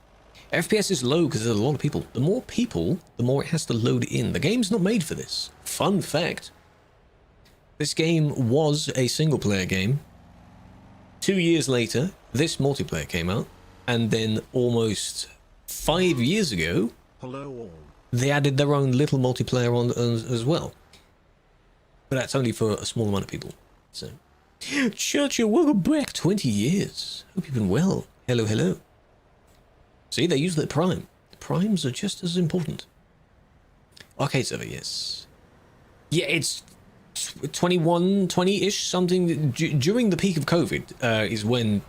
FPS is low because there's a lot of people. The more people, the more it has to load in. The game's not made for this. Fun fact. This game was a single player game. 2 years later, this multiplayer came out. And then almost 5 years ago, Hello all. they added their own little multiplayer on as well. But that's only for a small amount of people. So, Churchill, welcome back. 20 years. Hope you've been well. Hello, hello. See, they use the Prime. The Primes are just as important. Arcade server, yes. Yeah, it's 21, 20-ish, something. During the peak of COVID is when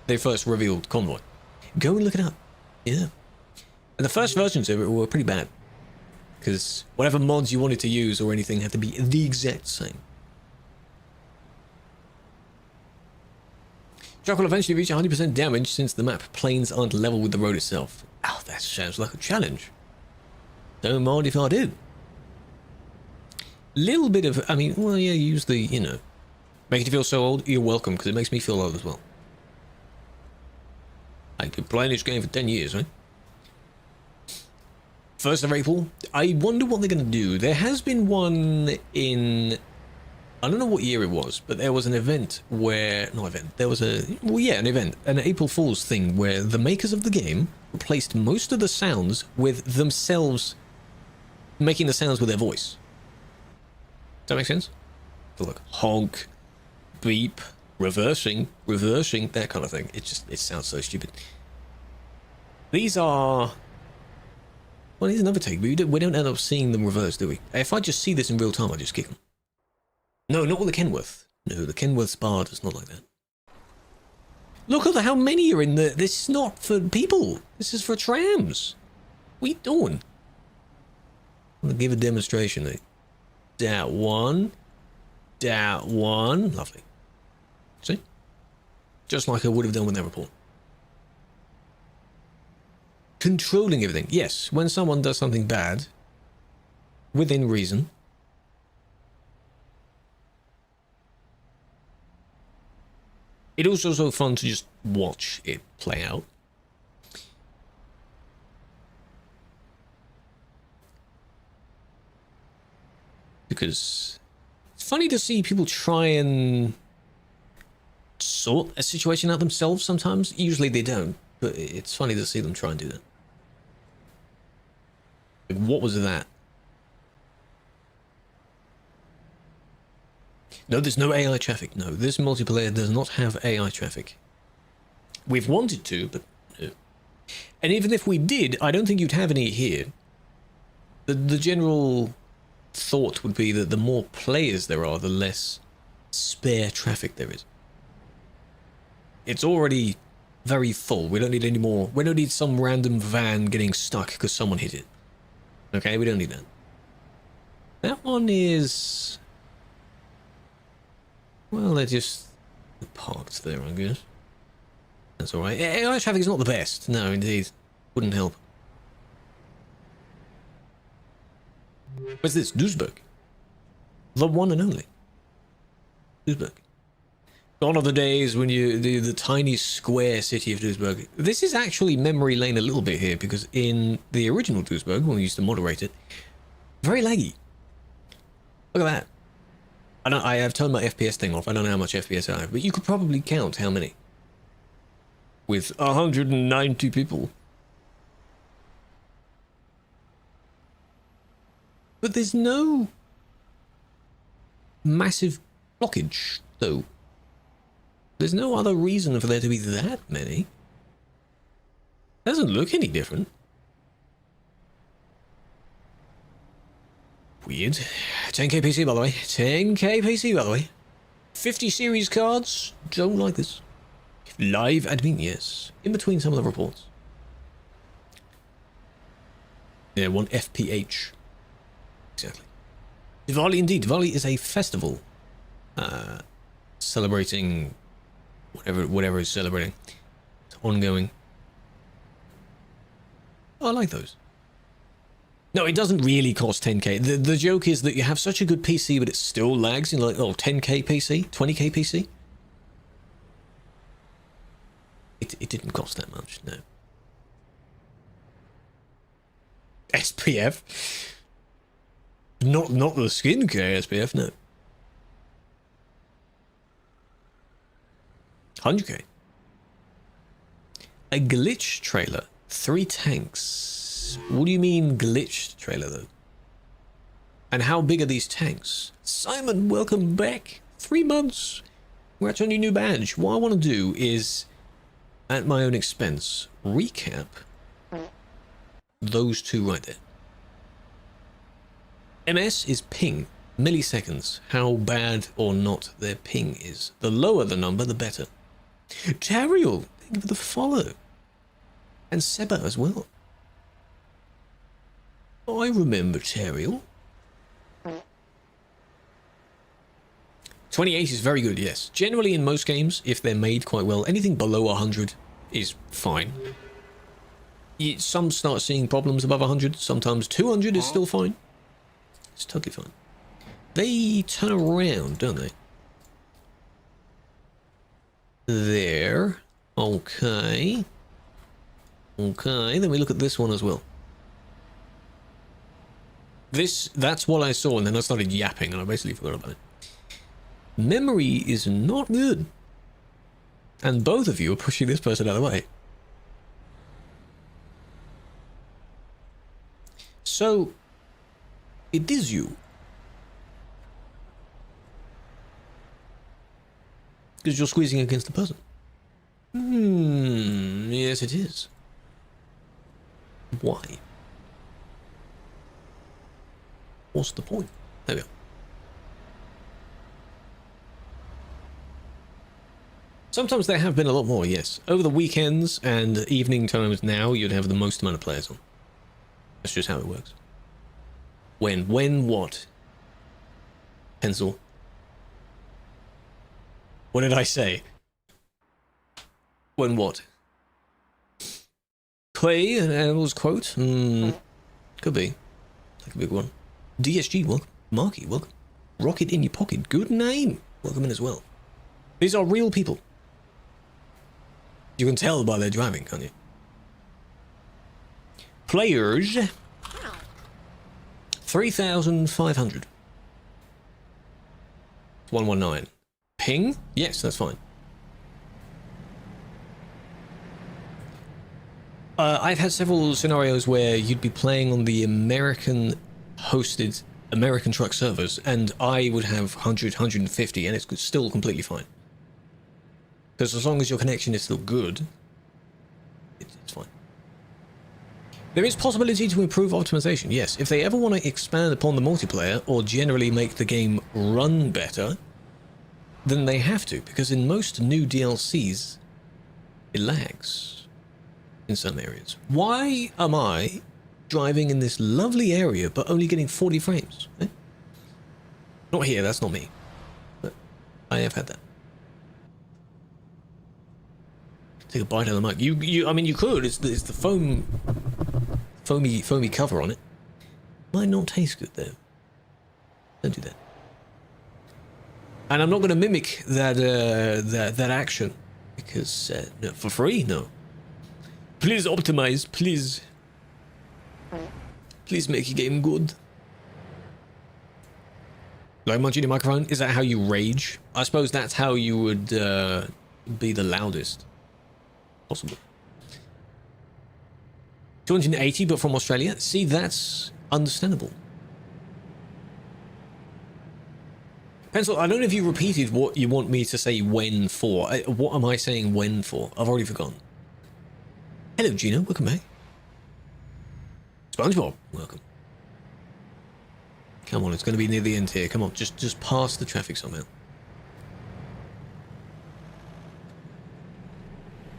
they first revealed Convoy. Go and look it up. Yeah. And the first versions of it were pretty bad. Because whatever mods you wanted to use or anything had to be the exact same. Truck will eventually reach 100% damage since the map planes aren't level with the road itself. Oh, that sounds like a challenge. Don't mind if I do. Little bit of, I mean, well, yeah, use the, you know, make you feel so old. You're welcome, because it makes me feel old as well. I've been playing this game for 10 years, right? 1st of April. I wonder what they're going to do. There has been one in, I don't know what year it was, but there was an event where, no event, there was a, well, yeah, an event, an April Fool's thing where the makers of the game replaced most of the sounds with themselves making the sounds with their voice. Does that make sense? So look, honk, beep, reversing, that kind of thing. It sounds so stupid. These are, well, here's another take. We don't end up seeing them reverse, do we? If I just see this in real time, I just kick them. No, not with the Kenworth. No, the Kenworth bar does not like that. Look at how many are in the... This is not for people. This is for trams. What are you doing? I'm going to give a demonstration. That one. Lovely. See? Just like I would have done with that report. Controlling everything. Yes, when someone does something bad, within reason, it is also fun to just watch it play out. Because it's funny to see people try and sort a situation out themselves sometimes. Usually they don't, but it's funny to see them try and do that. Like, what was that? No, there's no AI traffic. No, this multiplayer does not have AI traffic. We've wanted to, but no. And even if we did, I don't think you'd have any here. The general thought would be that the more players there are, the less spare traffic there is. It's already very full. We don't need any more. We don't need some random van getting stuck because someone hit it. Okay, we don't need that. That one is... Well, they're just parked there, I guess. That's alright. AI traffic is not the best. No, indeed. Wouldn't help. Where's this? Duisburg. The one and only. Duisburg. Gone are the days when the tiny square city of Duisburg. This is actually memory lane a little bit here, because in the original Duisburg, when we used to moderate it, very laggy. Look at that. I have turned my FPS thing off. I don't know how much FPS I have, but you could probably count how many. With 190 people. But there's no massive blockage, though. There's no other reason for there to be that many. It doesn't look any different. Weird. 10k PC, by the way. 10k PC, by the way. 50 series cards. Don't like this. Live admin, yes. In between some of the reports. Yeah, 1 FPH. Exactly. Diwali indeed. Diwali is a festival celebrating whatever is celebrating. It's ongoing. Oh, I like those. No, it doesn't really cost 10k. The joke is that you have such a good PC, but it still lags. You're like, oh, 10k PC? 20k PC? It didn't cost that much, no. SPF? Not the skincare SPF, no. 100k. A glitch trailer. 3 tanks. What do you mean glitched trailer, though? And how big are these tanks? Simon, welcome back. 3 months. Congrats on your new badge. What I want to do is, at my own expense, recap those 2 right there. MS is ping. Milliseconds. How bad or not their ping is. The lower the number, the better. Tariel, thank you for the follow. And Seba as well. I remember Tariel. 28 is very good, yes. Generally in most games, if they're made quite well, anything below 100 is fine. Some start seeing problems above 100, sometimes 200 is still fine. It's totally fine. They turn around, don't they? There. Okay. Okay, then we look at this one as well. That's what I saw, and then I started yapping, and I basically forgot about it. Memory is not good. And both of you are pushing this person out of the way. So, it is you. Because you're squeezing against the person. Yes it is. Why? What's the point? There we go. Sometimes there have been a lot more, yes. Over the weekends and evening times now, you'd have the most amount of players on. That's just how it works. When what? Pencil. What did I say? When what? Clay, an animal's quote? Could be. Like a big one. DSG, welcome. Marky, welcome. Rocket in your pocket, good name. Welcome in as well. These are real people. You can tell by their driving, can't you? Players. 3,500. 119. Ping? Yes, that's fine. I've had several scenarios where you'd be playing on the American-hosted American truck servers, and I would have 100, 150, and it's still completely fine. Because as long as your connection is still good, it's fine. There is possibility to improve optimization, yes. If they ever want to expand upon the multiplayer, or generally make the game run better, then they have to, because in most new DLCs, it lags in some areas. Why am I driving in this lovely area, but only getting 40 frames? Eh? Not here, that's not me. But I have had that. Take a bite out of the mic. I mean, you could. It's the foamy cover on it. Might not taste good though. Don't do that. And I'm not going to mimic that action because no, for free, no. Please optimize, please. Please make your game good. Like munching your microphone, is that how you rage? I suppose that's how you would be the loudest. Possible. 280, but from Australia. See, that's understandable. Pencil, I don't know if you repeated what you want me to say when for. What am I saying when for? I've already forgotten. Hello, Gino. Welcome back. SpongeBob, welcome. Come on, it's going to be near the end here. Come on, just pass the traffic somehow.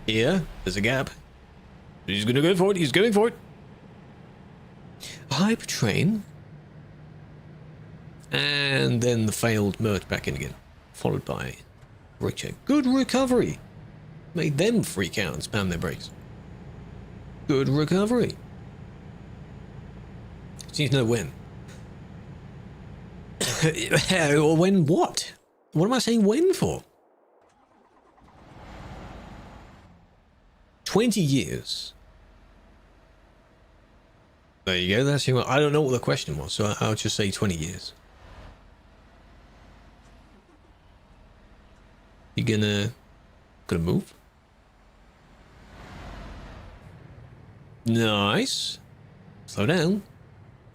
Here, there's a gap. He's going to go for it. He's going for it. hype train. And then the failed merge back in again. Followed by brake check. Good recovery. Made them freak out and spam their brakes. Good recovery. Just need to know when. When what? What am I saying when for? 20 years. There you go. That's I don't know what the question was, so I'll just say 20 years. You gonna move? Nice. Slow down.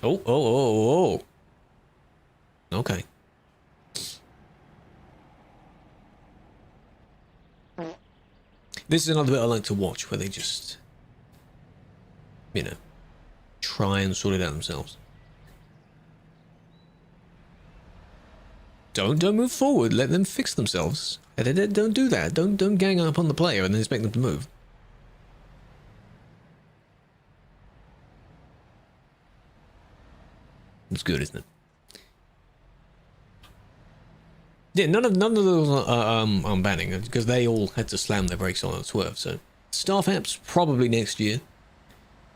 Oh. Okay. This is another bit I like to watch, where they just, you know, try and sort it out themselves. Don't move forward. Let them fix themselves. Don't do that. Don't gang up on the player and then expect them to move. It's good, isn't it? Yeah, none of those I'm banning because they all had to slam their brakes on and swerve. So staff apps probably next year,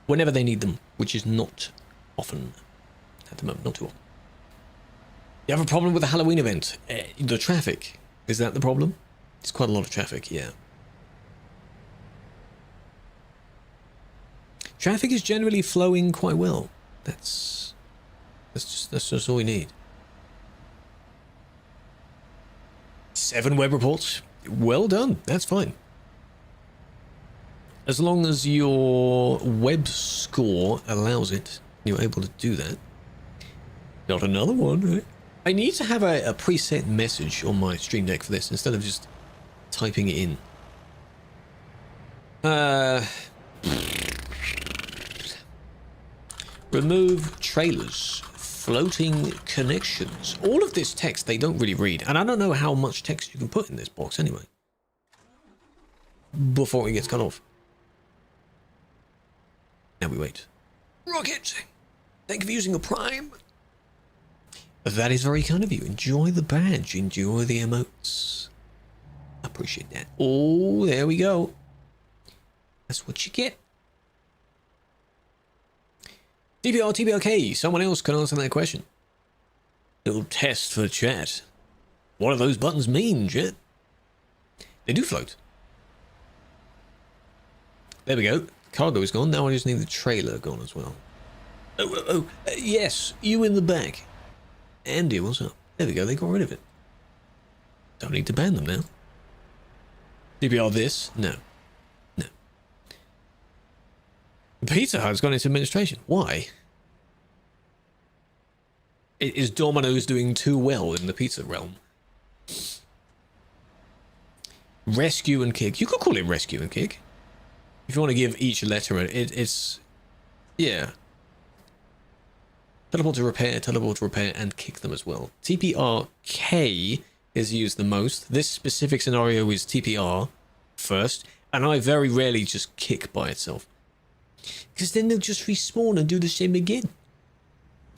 whenever they need them, which is not often at the moment, not too often. You have a problem with the Halloween event? The traffic, is that the problem? It's quite a lot of traffic, yeah. Traffic is generally flowing quite well. That's just all we need. 7 web reports. Well done. That's fine. As long as your web score allows it, you're able to do that. Not another one, eh? I need to have a preset message on my stream deck for this instead of just typing it in. Remove trailers. Floating connections. All of this text they don't really read, and I don't know how much text you can put in this box anyway before it gets cut off. Now we wait. Rocket, thank you for using a prime. That is very kind of you. Enjoy the badge, enjoy the emotes. I appreciate that. Oh, there we go. That's what you get. TBRK, someone else can answer that question. Little test for chat. What do those buttons mean, chat? They do float. There we go. Cargo is gone. Now I just need the trailer gone as well. Yes, you in the back. Andy, what's up? There we go. They got rid of it. Don't need to ban them now. TBR this? No. No. Pizza Hut's gone into administration. Why? Is Domino's doing too well in the pizza realm? Rescue and kick. You could call it rescue and kick. If you want to give each letter, it's... Yeah. Teleport to repair, and kick them as well. TPRK is used the most. This specific scenario is TPR first, and I very rarely just kick by itself. Because then they'll just respawn and do the same again.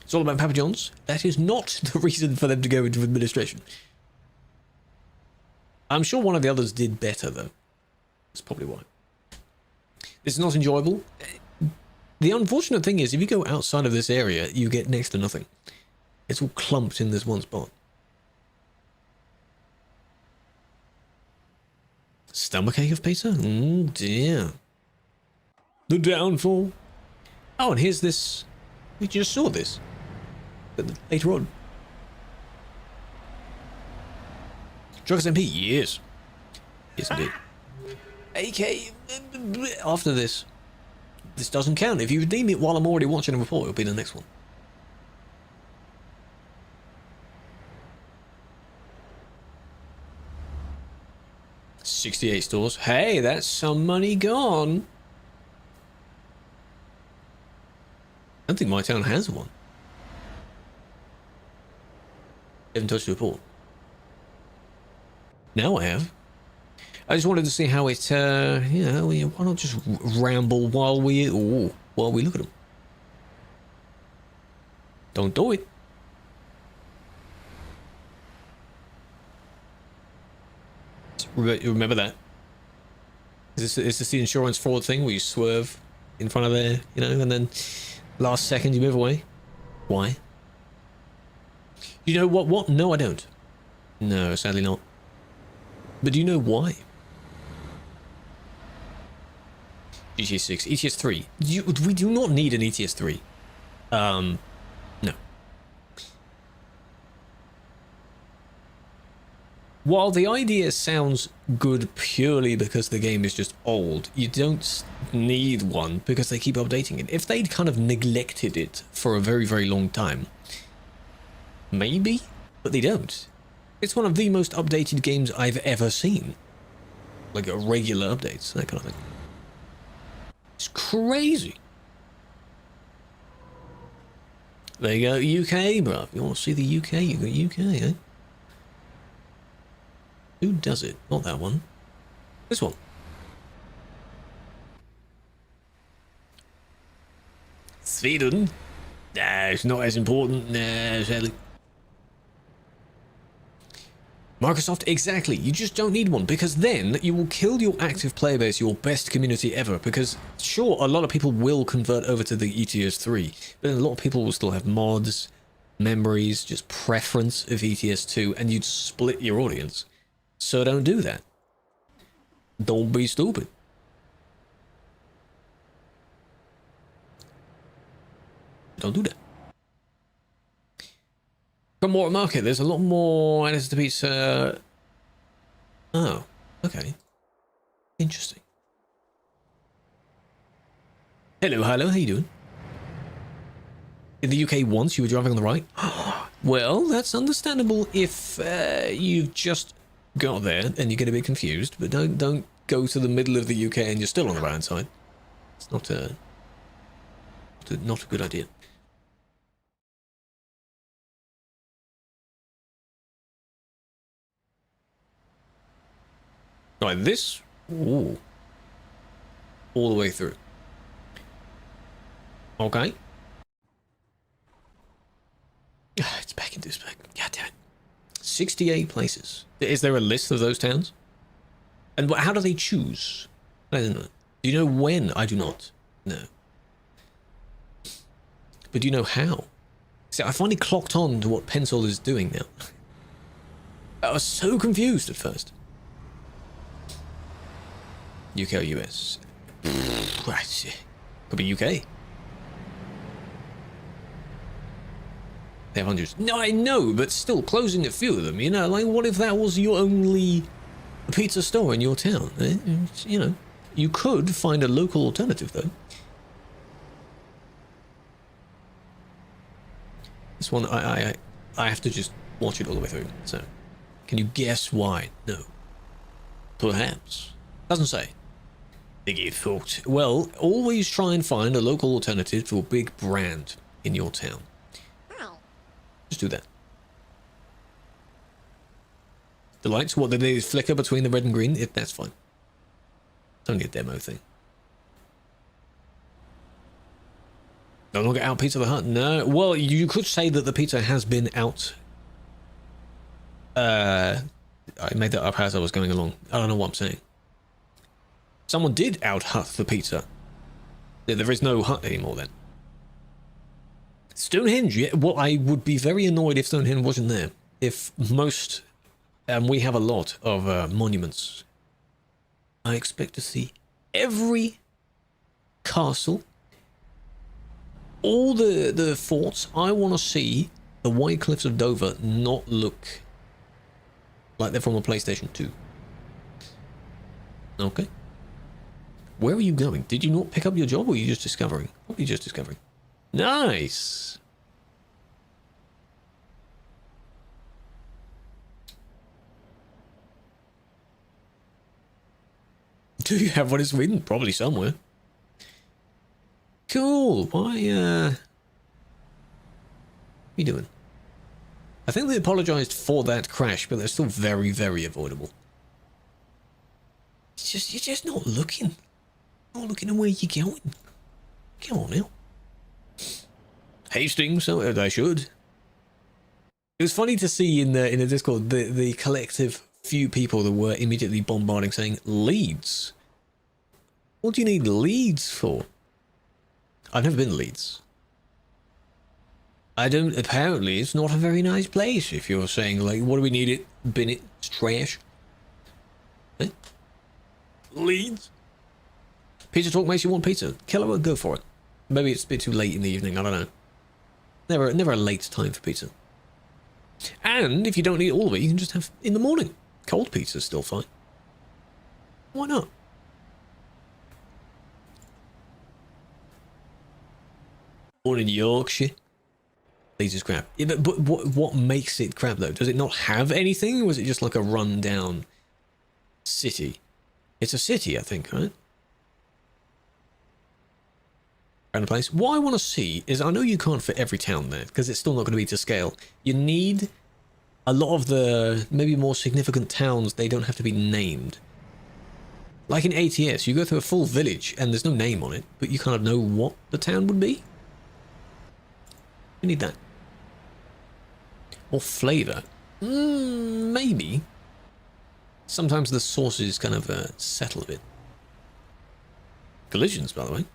It's all about Papa John's. That is not the reason for them to go into administration. I'm sure one of the others did better, though. That's probably why. This is not enjoyable. The unfortunate thing is, if you go outside of this area, you get next to nothing. It's all clumped in this one spot. Stomachache of pizza? Oh dear. The downfall. Oh, and here's this. We just saw this. But later on. TruckersMP, yes. Yes, indeed. AK, after this. This doesn't count. If you redeem it while I'm already watching a report, it'll be the next one. $68 stores. Hey, that's some money gone. I don't think my town has one. Haven't touched the report. Now I have. I just wanted to see how it, you know, why not just ramble while we look at them. Don't do it. Remember that. Is this the insurance fraud thing where you swerve in front of there, you know, and then last second you move away? Why? You know what? No, I don't. No, sadly not. But do you know why? ETS 6, ETS 3. We do not need an ETS 3. No. While the idea sounds good purely because the game is just old, you don't need one because they keep updating it. If they'd kind of neglected it for a very, very long time, maybe, but they don't. It's one of the most updated games I've ever seen. Like regular updates, that kind of thing. It's crazy. There you go, UK, bruv. You want to see the UK? You got UK, eh? Who does it? Not that one. This one. Sweden? Nah, it's not as important. Nah, sadly. Microsoft, exactly. You just don't need one because then you will kill your active player base, your best community ever. Because sure, a lot of people will convert over to the ETS 3, but then a lot of people will still have mods, memories, just preference of ETS 2, and you'd split your audience. So don't do that. Don't be stupid. Don't do that. From Water Market, there's a lot more editors to pizza. Oh, okay. Interesting. Hello, hello, how you doing? In the UK once, you were driving on the right? Well, that's understandable if you've just got there and you get a bit confused, but don't go to the middle of the UK and you're still on the right hand side. It's not a good idea. Right, this, ooh, all the way through. Okay. It's back into spec. God damn it. 68 places. Is there a list of those towns? And how do they choose? I don't know. Do you know when? I do not. No. But do you know how? See, I finally clocked on to what Pencil is doing now. I was so confused at first. UK or US? Could be UK. They have hundreds. No, I know, but still closing a few of them, you know, like what if that was your only pizza store in your town? You know, you could find a local alternative though. This one, I have to just watch it all the way through. So, can you guess why? No. Perhaps. Doesn't say. Think you thought. Well, always try and find a local alternative to a big brand in your town. Just do that. The lights, what they flicker between the red and green? That's fine. It's only a demo thing. Don't look out Pizza the Hut. No. Well, you could say that the pizza has been out. I made that up as I was going along. I don't know what I'm saying. Someone did out Hut the pizza. Yeah, there is no Hut anymore then. Stonehenge, yeah. Well, I would be very annoyed if Stonehenge wasn't there. If most, we have a lot of monuments. I expect to see every castle, all the forts. I want to see the White Cliffs of Dover not look like they're from a PlayStation 2. Okay. Where are you going? Did you not pick up your job or are you just discovering? Probably just discovering. Nice. Do you have one in Sweden? Probably somewhere. Cool. Why, what are you doing? I think they apologized for that crash, but they're still very, very avoidable. It's just, you're just not looking. Not looking at where you're going. Come on now. Hastings, so I should. It was funny to see in the Discord the collective few people that were immediately bombarding saying Leeds. What do you need Leeds for? I've never been to Leeds. I don't. Apparently, it's not a very nice place. If you're saying like, what do we need it? Bin it. It's trash. Eh? Leeds. Pizza talk makes you want pizza. Killua, go for it. Maybe it's a bit too late in the evening. I don't know. Never a late time for pizza. And if you don't eat all of it, you can just have in the morning. Cold pizza's still fine. Why not? Born in Yorkshire. Leeds is crap. Yeah, but what makes it crap though? Does it not have anything, or is it just like a run-down city? It's a city, I think, right? Random place. What I want to see is, I know you can't fit every town there because it's still not going to be to scale. You need a lot of the maybe more significant towns. They don't have to be named. Like in ATS, you go through a full village and there's no name on it, but you kind of know what the town would be. You need that. Or flavor. Maybe. Sometimes the sources kind of settle a bit. Collisions, by the way.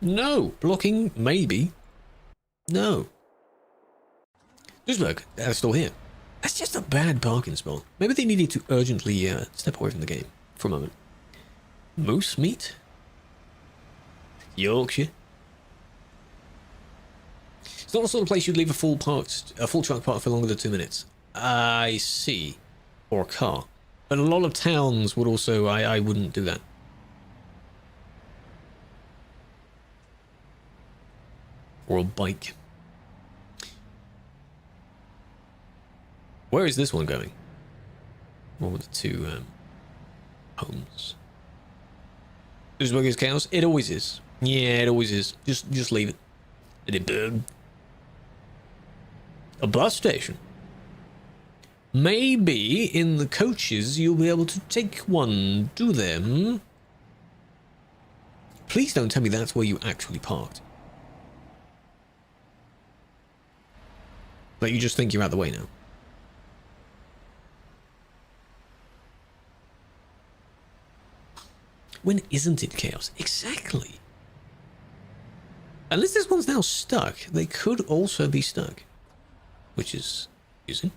No. Blocking, maybe. No. Duisburg, still here. That's just a bad parking spot. Maybe they needed to urgently step away from the game for a moment. Moose meat? Yorkshire? It's not the sort of place you'd leave a full truck parked for longer than 2 minutes. I see. Or a car. But a lot of towns would also, I wouldn't do that. Or a bike. Where is this one going? What were the two homes? Duisburg is chaos? It always is. Yeah, it always is. Just leave it. A bus station. Maybe in the coaches you'll be able to take one to them. Please don't tell me that's where you actually parked. Like you just think you're out the way now. When isn't it chaos? Exactly. Unless this one's now stuck, they could also be stuck. Which is confusing.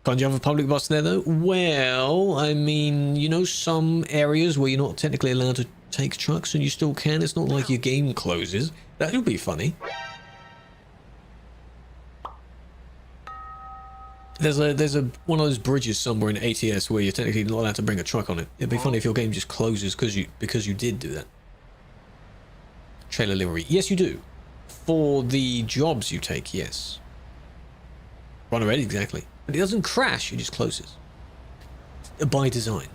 Can't you have a public bus there though? Well, I mean, you know, some areas where you're not technically allowed to take trucks and you still can. It's not like your game closes. That would be funny. There's a one of those bridges somewhere in ATS where you're technically not allowed to bring a truck on it. It'd be funny if your game just closes because you did do that. Trailer livery. Yes, you do. For the jobs you take, yes. Run already, exactly. But it doesn't crash, it just closes. By design.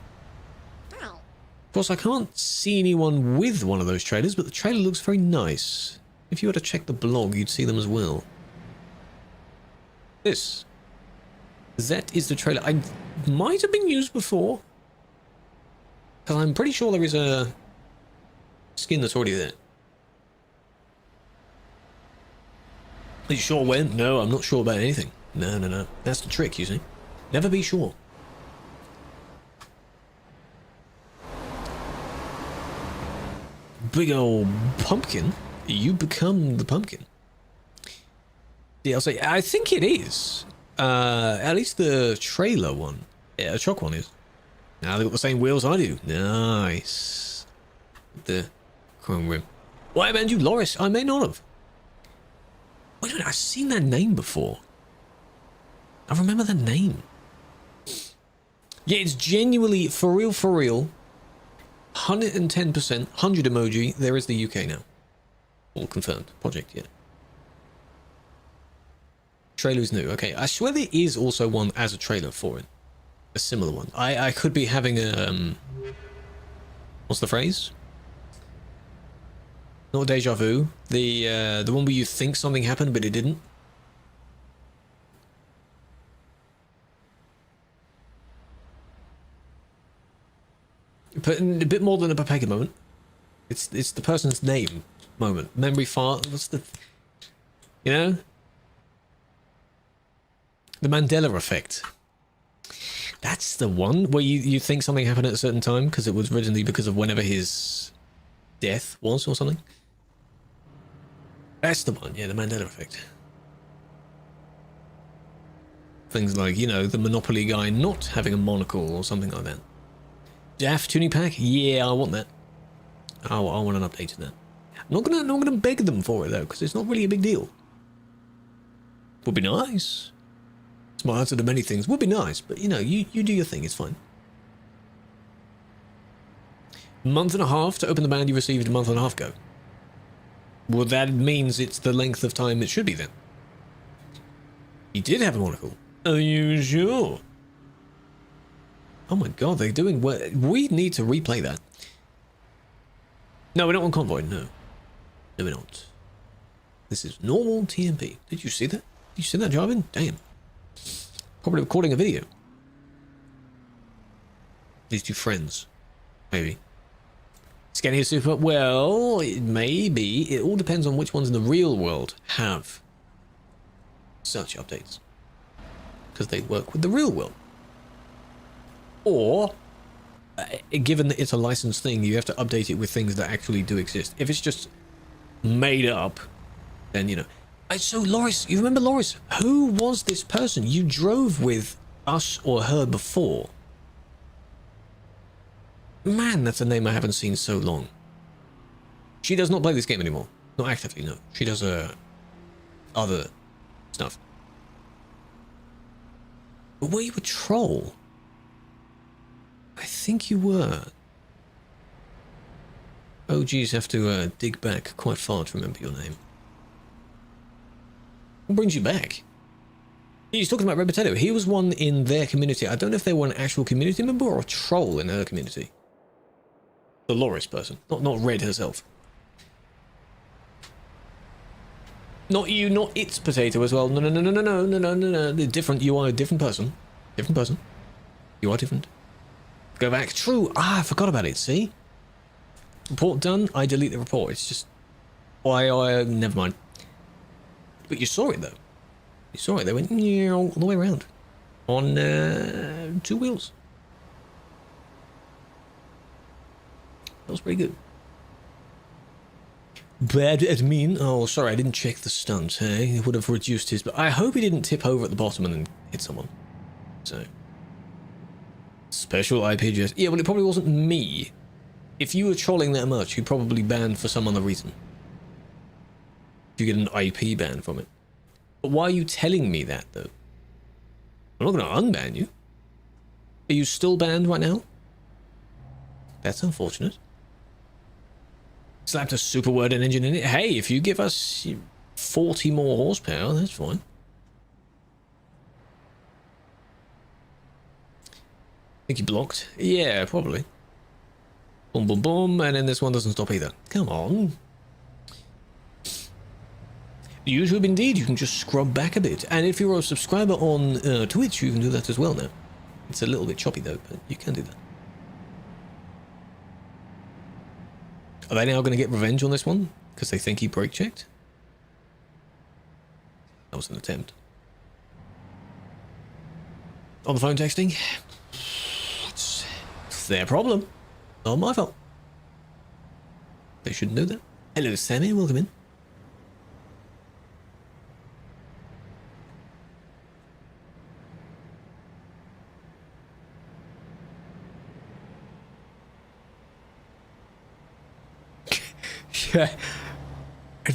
Of course, I can't see anyone with one of those trailers, but the trailer looks very nice. If you were to check the blog, you'd see them as well. That is the trailer. I might have been used before. Because I'm pretty sure there is a skin that's already there. Are you sure when? No, I'm not sure about anything. No. That's the trick, you see. Never be sure. Big old pumpkin. You become the pumpkin. DLC. I think it is. At least the trailer one. Yeah, the truck one is. Now they've got the same wheels I do. Nice. The chrome rim. Why abandoned you, Loris? I may not have. Wait a minute, I've seen that name before. I remember the name. Yeah, it's genuinely, for real, 110%, 100 emoji, there is the UK now. All confirmed. Project, yeah. Trailer's new. Okay, I swear there is also one as a trailer for it. A similar one. I could be having a... what's the phrase? Not deja vu. The one where you think something happened, but it didn't. But a bit more than a Pepega moment. It's the person's name moment. Memory fart. What's the... You know? The Mandela effect. That's the one where you think something happened at a certain time because it was originally because of whenever his death was or something. That's the one, yeah, the Mandela effect. Things like, you know, the Monopoly guy not having a monocle or something like that. Daft tuning pack? Yeah, I want that. I want an update to that. I'm not gonna beg them for it though, because it's not really a big deal. Would be nice. It's my answer to many things. Would be nice, but you know, you do your thing, it's fine. Month and a half to open the band you received a month and a half ago. Well, that means it's the length of time it should be then. He did have a monocle. Are you sure? Oh my god, they're doing well. We need to replay that. No, we don't want Convoy, no. No, we don't. This is normal TMP. Did you see that? Did you see that, Jarvin? Damn. Probably recording a video. These two friends. Maybe. Scanning super. Well, maybe. It all depends on which ones in the real world have such updates. Because they work with the real world. Or, given that it's a licensed thing, you have to update it with things that actually do exist. If it's just made up, then, you know. So, Loris, you remember Loris? Who was this person? You drove with us or her before. Man, that's a name I haven't seen so long. She does not play this game anymore. Not actively, no. She does other stuff. But were you a troll? I think you were. OGs have to dig back quite far to remember your name. What brings you back? He's talking about Red Potato. He was one in their community. I don't know if they were an actual community member or a troll in her community. The Loris person, not Red herself. Not you, not its potato as well. No. They're different. You are a different person. Different person. You are different. Go back. True. I forgot about it. See? Report done. I delete the report. It's just... never mind. But you saw it, though. You saw it. They went all the way around. On 2 wheels. That was pretty good. Bad admin. Oh, sorry, I didn't check the stunt. Hey, it would have reduced his... But I hope he didn't tip over at the bottom and then hit someone. So... Special IP address. Yeah, well, it probably wasn't me. If you were trolling that much, you'd probably banned for some other reason. You get an IP ban from it. But why are you telling me that, though? I'm not going to unban you. Are you still banned right now? That's unfortunate. Slapped a super word and engine in it. Hey, if you give us 40 more horsepower, that's fine. Think you blocked? Yeah, probably. Boom, boom, boom, and then this one doesn't stop either. Come on. YouTube, indeed, you can just scrub back a bit. And if you're a subscriber on Twitch, you can do that as well now. It's a little bit choppy though, but you can do that. Are they now going to get revenge on this one? Because they think he brake checked? That was an attempt. On the phone texting? It's their problem. Not my fault. They shouldn't do that. Hello, Sammy. Welcome in.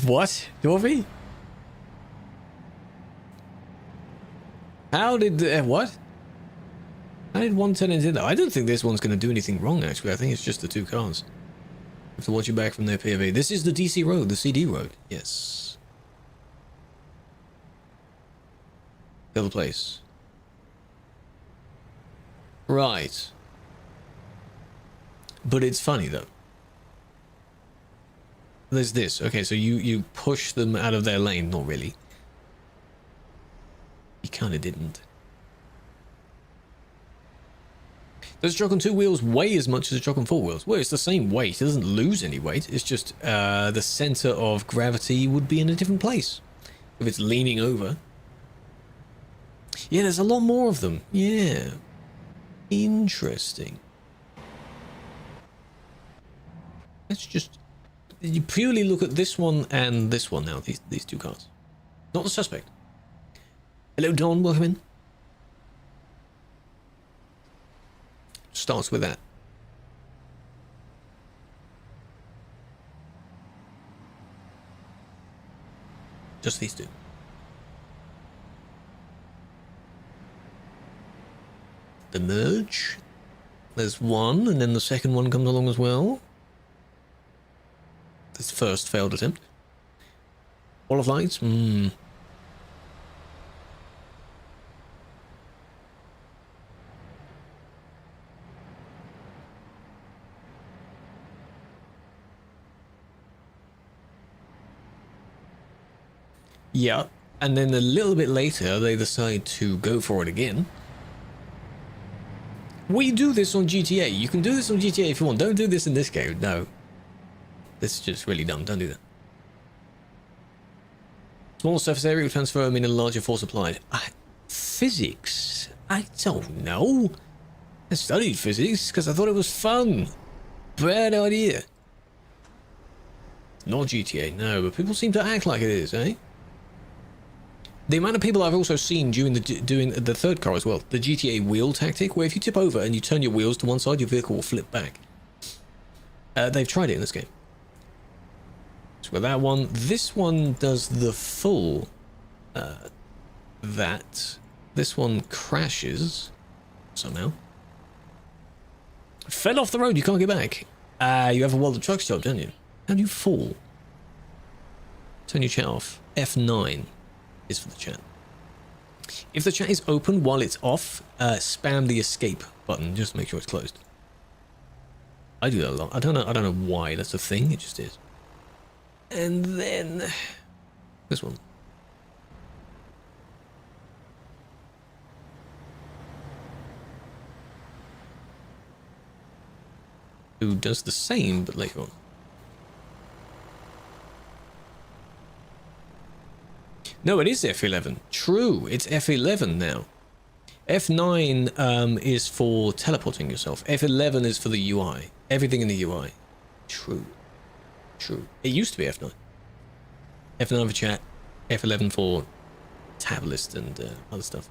What? Dwarfi? How did... what? How did one turn into that? I don't think this one's going to do anything wrong, actually. I think it's just the two cars. Have to watch it back from their POV. This is the DC road, the CD road. Yes. The other place. Right. But it's funny, though. There's this. Okay, so you push them out of their lane. Not really. You kind of didn't. Does a truck on 2 wheels weigh as much as a truck on 4 wheels? Well, it's the same weight. It doesn't lose any weight. It's just the center of gravity would be in a different place. if it's leaning over. Yeah, there's a lot more of them. Yeah. Interesting. Let's just... You purely look at this one and this one now, these two cars. Not the suspect. Hello, Don. Welcome in. Starts with that. Just these two. The merge. There's one, and then the second one comes along as well. This first failed attempt. Wall of lights? Yeah, and then a little bit later, they decide to go for it again. We do this on GTA. You can do this on GTA if you want. Don't do this in this game. No. This is just really dumb. Don't do that. Smaller surface area will transfer in a larger force applied. Physics? I don't know. I studied physics because I thought it was fun. Bad idea. Not GTA, no, but people seem to act like it is, eh? The amount of people I've also seen doing the third car as well, the GTA wheel tactic, where if you tip over and you turn your wheels to one side, your vehicle will flip back. They've tried it in this game. So with that one, this one does the full that. This one crashes somehow. Fell off the road, you can't get back. You have a World of Trucks job, don't you? How do you fall? Turn your chat off. F9 is for the chat. If the chat is open while it's off, spam the escape button just to make sure it's closed. I do that a lot. I don't know why that's a thing, it just is. And then this one. Who does the same but later on. No, it is F11. True, it's F11 now. F9 is for teleporting yourself. F11 is for the UI. Everything in the UI. True. True. It used to be F9. F9 for chat. F11 for tab list and other stuff.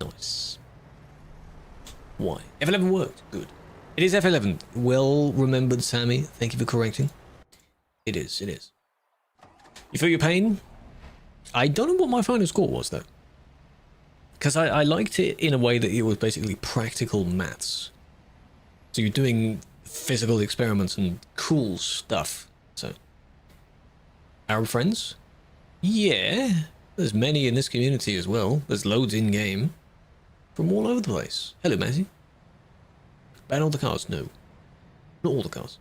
Nice. Why? F11 worked. Good. It is F11. Well remembered, Sammy. Thank you for correcting. It is. It is. You feel your pain? I don't know what my final score was, though. Because I liked it in a way that it was basically practical maths. So you're doing physical experiments and cool stuff. So, Arab friends? Yeah, there's many in this community as well. There's loads in-game. From all over the place. Hello, Matty. Ban all the cars? No. Not all the cars.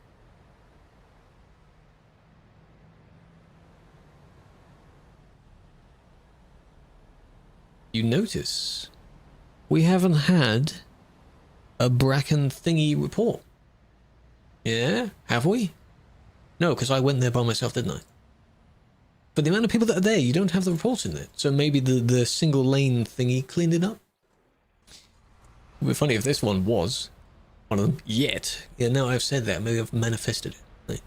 You notice we haven't had a Bracken thingy report. Yeah, have we? No, because I went there by myself, didn't I? But the amount of people that are there, you don't have the reports in there. So maybe the single lane thingy cleaned it up. It would be funny if this one was one of them. Yet. Yeah, now I've said that, maybe I've manifested it. Right.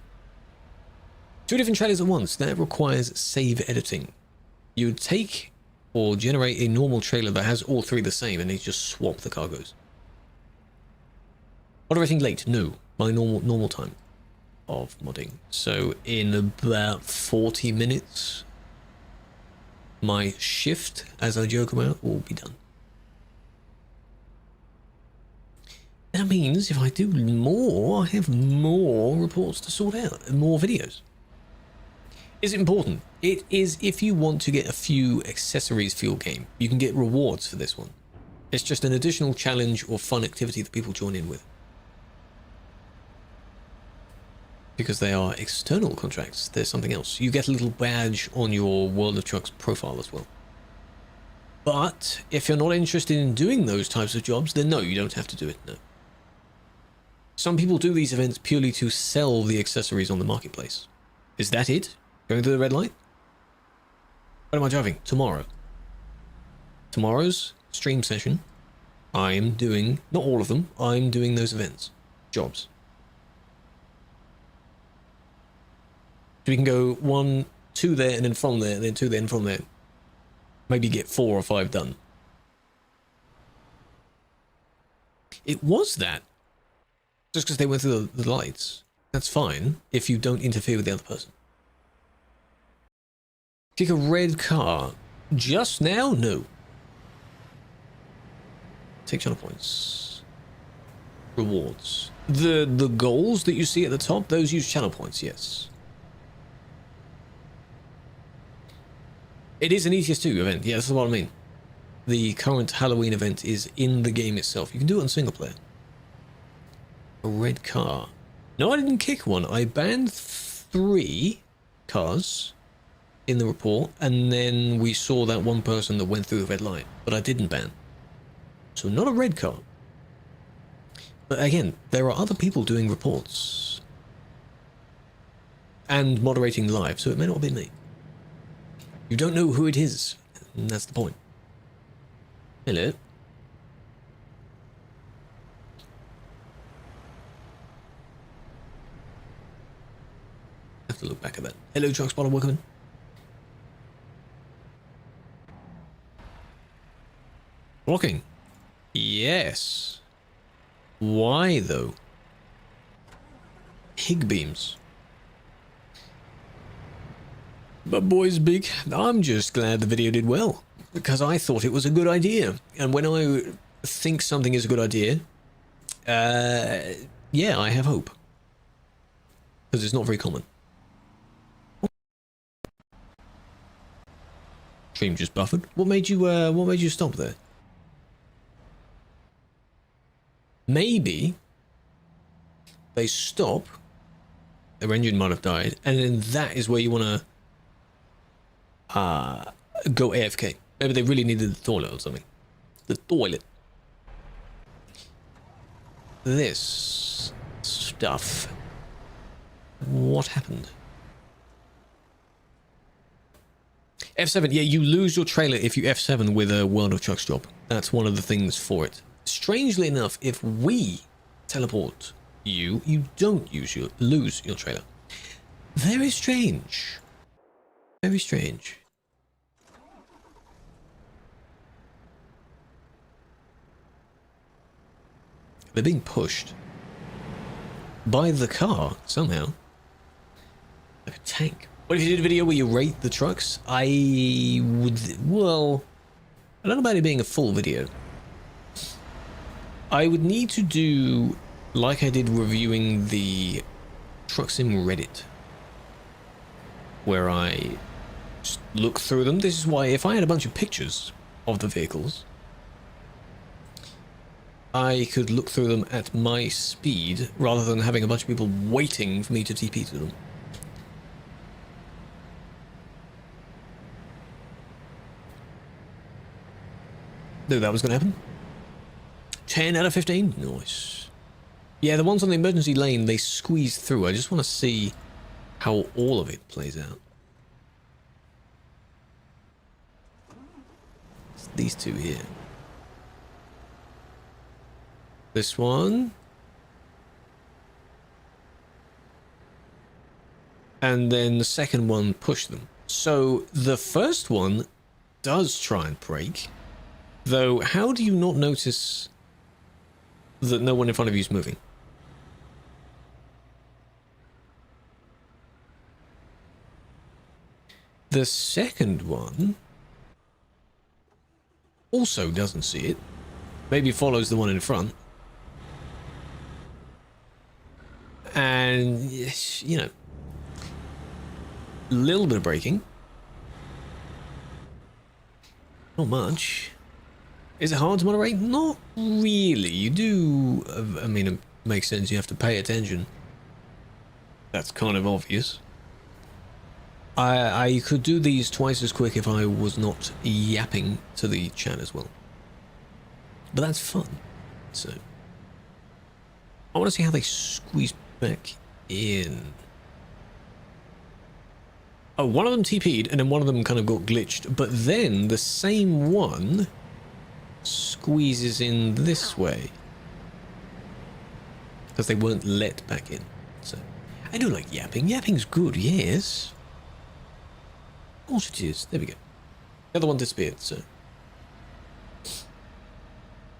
2 different trailers at once. That requires save editing. You would take or generate a normal trailer that has all 3 the same and they just swap the cargoes. Moderating late? No. My normal time of modding. So in about 40 minutes, my shift, as I joke about, will be done. That means if I do more, I have more reports to sort out, and more videos. Is it important? It is if you want to get a few accessories for your game. You can get rewards for this one. It's just an additional challenge or fun activity that people join in with. Because they are external contracts, there's something else. You get a little badge on your World of Trucks profile as well. But if you're not interested in doing those types of jobs, then no, you don't have to do it, no. Some people do these events purely to sell the accessories on the marketplace. Is that it? Going through the red light? What am I driving? Tomorrow. Tomorrow's stream session, I'm doing, not all of them, I'm doing those events. Jobs. So we can go 1, 2 there, and then from there, and then 2 there, and from there. Maybe get 4 or 5 done. It was that. Just because they went through the lights. That's fine, if you don't interfere with the other person. Kick a red car. Just now? No. Take channel points. Rewards. The goals that you see at the top, those use channel points, yes. It is an ETS2 event, yeah, that's what I mean. The current Halloween event is in the game itself. You can do it on single player. A red car. No, I didn't kick one. I banned 3 cars in the report, and then we saw that one person that went through the red light, but I didn't ban. So not a red car. But again, there are other people doing reports and moderating live, so it may not be me. You don't know who it is, and that's the point. Hello. Have to look back at that. Hello, Truck Spotter, welcome in. Blocking. Yes. Why though? Hig beams. But boys big, I'm just glad the video did well, because I thought it was a good idea. And when I think something is a good idea, yeah, I have hope. Because it's not very common. Stream just buffered. What made you stop there? Maybe they stop, their engine might have died, and then that is where you want to go AFK. Maybe they really needed the toilet or something. The toilet. This stuff. What happened? F7, yeah, you lose your trailer if you F7 with a World of Trucks job. That's one of the things for it. Strangely enough, if we teleport you, you don't lose your trailer. Very strange. Very strange. They're being pushed by the car somehow. Like a tank. What if you did a video where you rate the trucks? I would, well, I don't know about it being a full video. I would need to do like I did reviewing the TruckersMP Reddit, where I just look through them. This is why if I had a bunch of pictures of the vehicles, I could look through them at my speed rather than having a bunch of people waiting for me to TP to them. Knew that was going to happen. 10 out of 15? Nice. Yeah, the ones on the emergency lane, they squeeze through. I just want to see how all of it plays out. It's these two here. This one. And then the second one pushed them. So the first one does try and brake. Though, how do you not notice that no one in front of you is moving? The second one also doesn't see it. Maybe follows the one in front. And, you know, a little bit of braking. Not much. Is it hard to moderate? Not really. You do, I mean, it makes sense. You have to pay attention. That's kind of obvious. I could do these twice as quick if I was not yapping to the chat as well. But that's fun. So, I want to see how they squeeze back in. Oh, one of them TP'd and then one of them kind of got glitched, but then the same one squeezes in this way because they weren't let back in. So I do like yapping. Yapping's good, yes. Of course it is. There we go. The other one disappeared, so.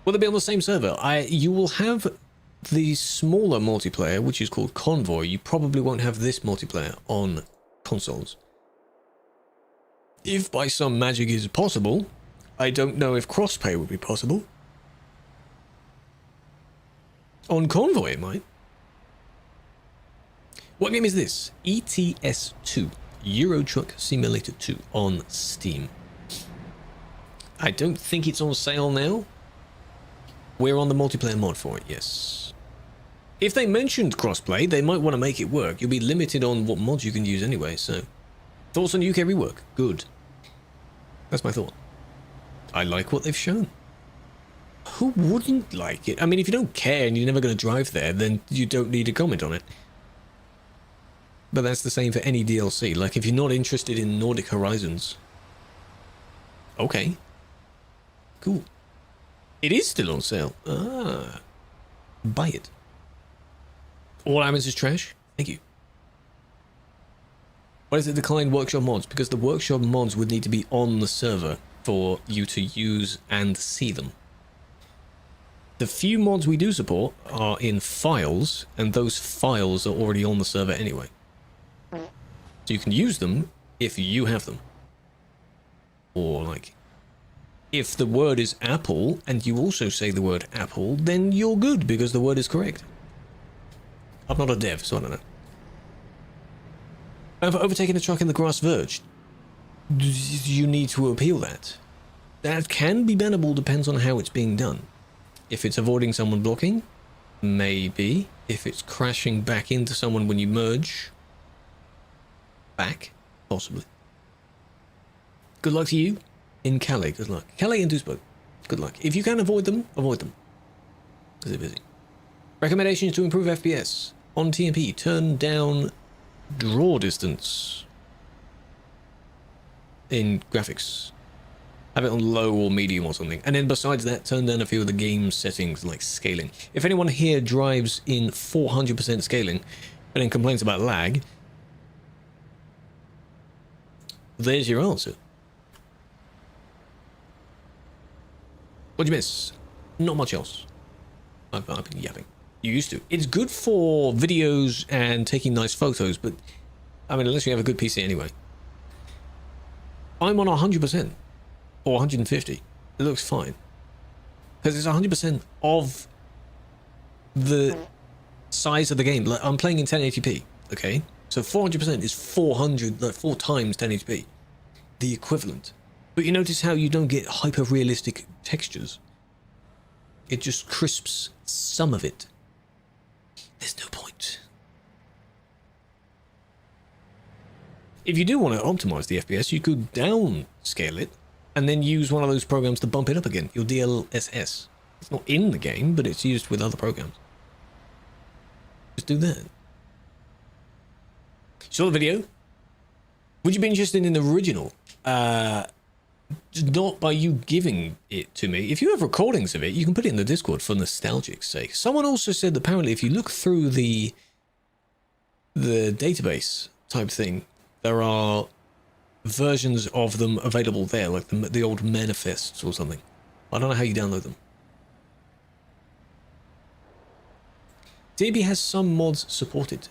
Will they be on the same server? You will have the smaller multiplayer, which is called Convoy. You probably won't have this multiplayer on consoles. If by some magic is possible, I don't know if crossplay would be possible. On Convoy it might. What game is this? ETS2, Euro Truck Simulator 2 on Steam. I don't think it's on sale now. We're on the multiplayer mod for it, yes. If they mentioned crossplay, they might want to make it work. You'll be limited on what mods you can use anyway, so. Thoughts on UK rework? Good. That's my thought. I like what they've shown. Who wouldn't like it? I mean, if you don't care and you're never going to drive there, then you don't need to comment on it. But that's the same for any DLC. Like, if you're not interested in Nordic Horizons. Okay. Cool. It is still on sale. Ah. Buy it. All Amazon is trash? Thank you. Why does it decline workshop mods? Because the workshop mods would need to be on the server for you to use and see them. The few mods we do support are in files, and those files are already on the server anyway. So you can use them if you have them. Or like, if the word is apple and you also say the word apple, then you're good because the word is correct. I'm not a dev, so I don't know. And for overtaking a truck in the grass verge, you need to appeal that. That can be bannable, depends on how it's being done. If it's avoiding someone blocking, maybe. If it's crashing back into someone when you merge, back, possibly. Good luck to you in Calais, good luck. Calais and Duisburg, good luck. If you can avoid them, avoid them. Because they're busy. Recommendations to improve FPS. On TMP, turn down draw distance in graphics. Have it on low or medium or something. And then besides that, turn down a few of the game settings like scaling. If anyone here drives in 400% scaling and then complains about lag, there's your answer. What'd you miss? Not much else. I've been yapping. You used to. It's good for videos and taking nice photos, but I mean, unless you have a good PC anyway. I'm on 100% or 150. It looks fine because it's 100% of the size of the game. Like, I'm playing in 1080p. Okay, so 400% is 400, like 4 times 1080p, the equivalent. But you notice how you don't get hyper realistic textures. It just crisps some of it. There's no point. If you do want to optimize the FPS, you could downscale it and then use one of those programs to bump it up again. Your DLSS. It's not in the game, but it's used with other programs. Just do that. Saw the video? Would you be interested in the original? Not by you giving it to me. If you have recordings of it, you can put it in the Discord for nostalgic's sake. Someone also said that apparently if you look through the database type thing, there are versions of them available there, like the old manifests or something. I don't know how you download them. DB has some mods supported,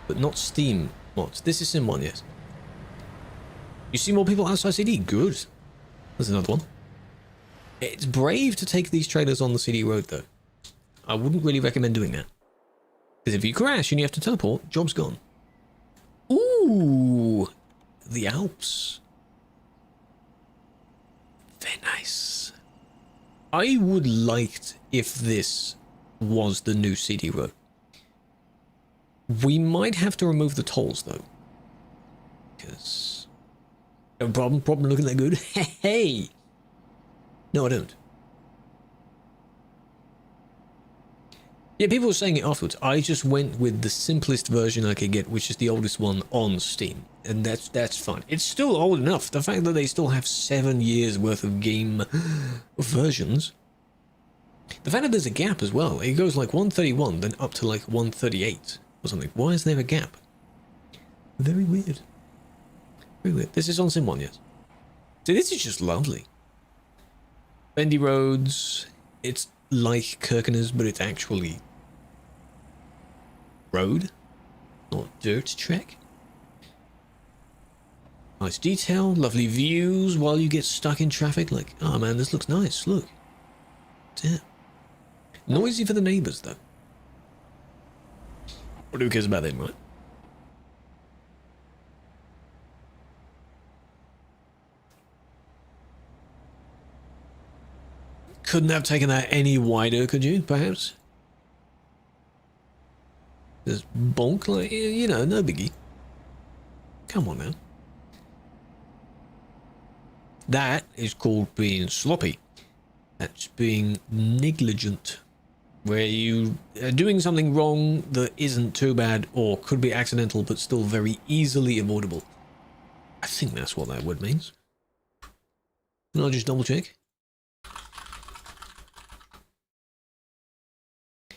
but not Steam mods. This is Sim 1, yes. You see more people outside CD? Good. There's another one. It's brave to take these trailers on the CD road, though. I wouldn't really recommend doing that. Because if you crash and you have to teleport, job's gone. Ooh! The Alps. Very nice. I would like if this was the new CD road. We might have to remove the tolls, though. Because... no problem looking that good. Hey! No, I don't. Yeah, people were saying it afterwards. I just went with the simplest version I could get, which is the oldest one on Steam. And that's fine. It's still old enough. The fact that they still have 7 years worth of game versions. The fact that there's a gap as well. It goes like 131, then up to like 138 or something. Why is there a gap? Very weird. Very weird. This is on Sim 1, yes. So this is just lovely. Bendy roads. It's like Kirkener's, but it's actually road, not dirt track. Nice detail, lovely views while you get stuck in traffic. Like, oh man, this looks nice. Look. Damn. Noisy for the neighbors, though. What who cares about them, right? Couldn't have taken that any wider, could you, perhaps? Just bonk, like, you know, no biggie. Come on now. That is called being sloppy. That's being negligent. Where you are doing something wrong that isn't too bad or could be accidental but still very easily avoidable. I think that's what that word means. Can I just double check?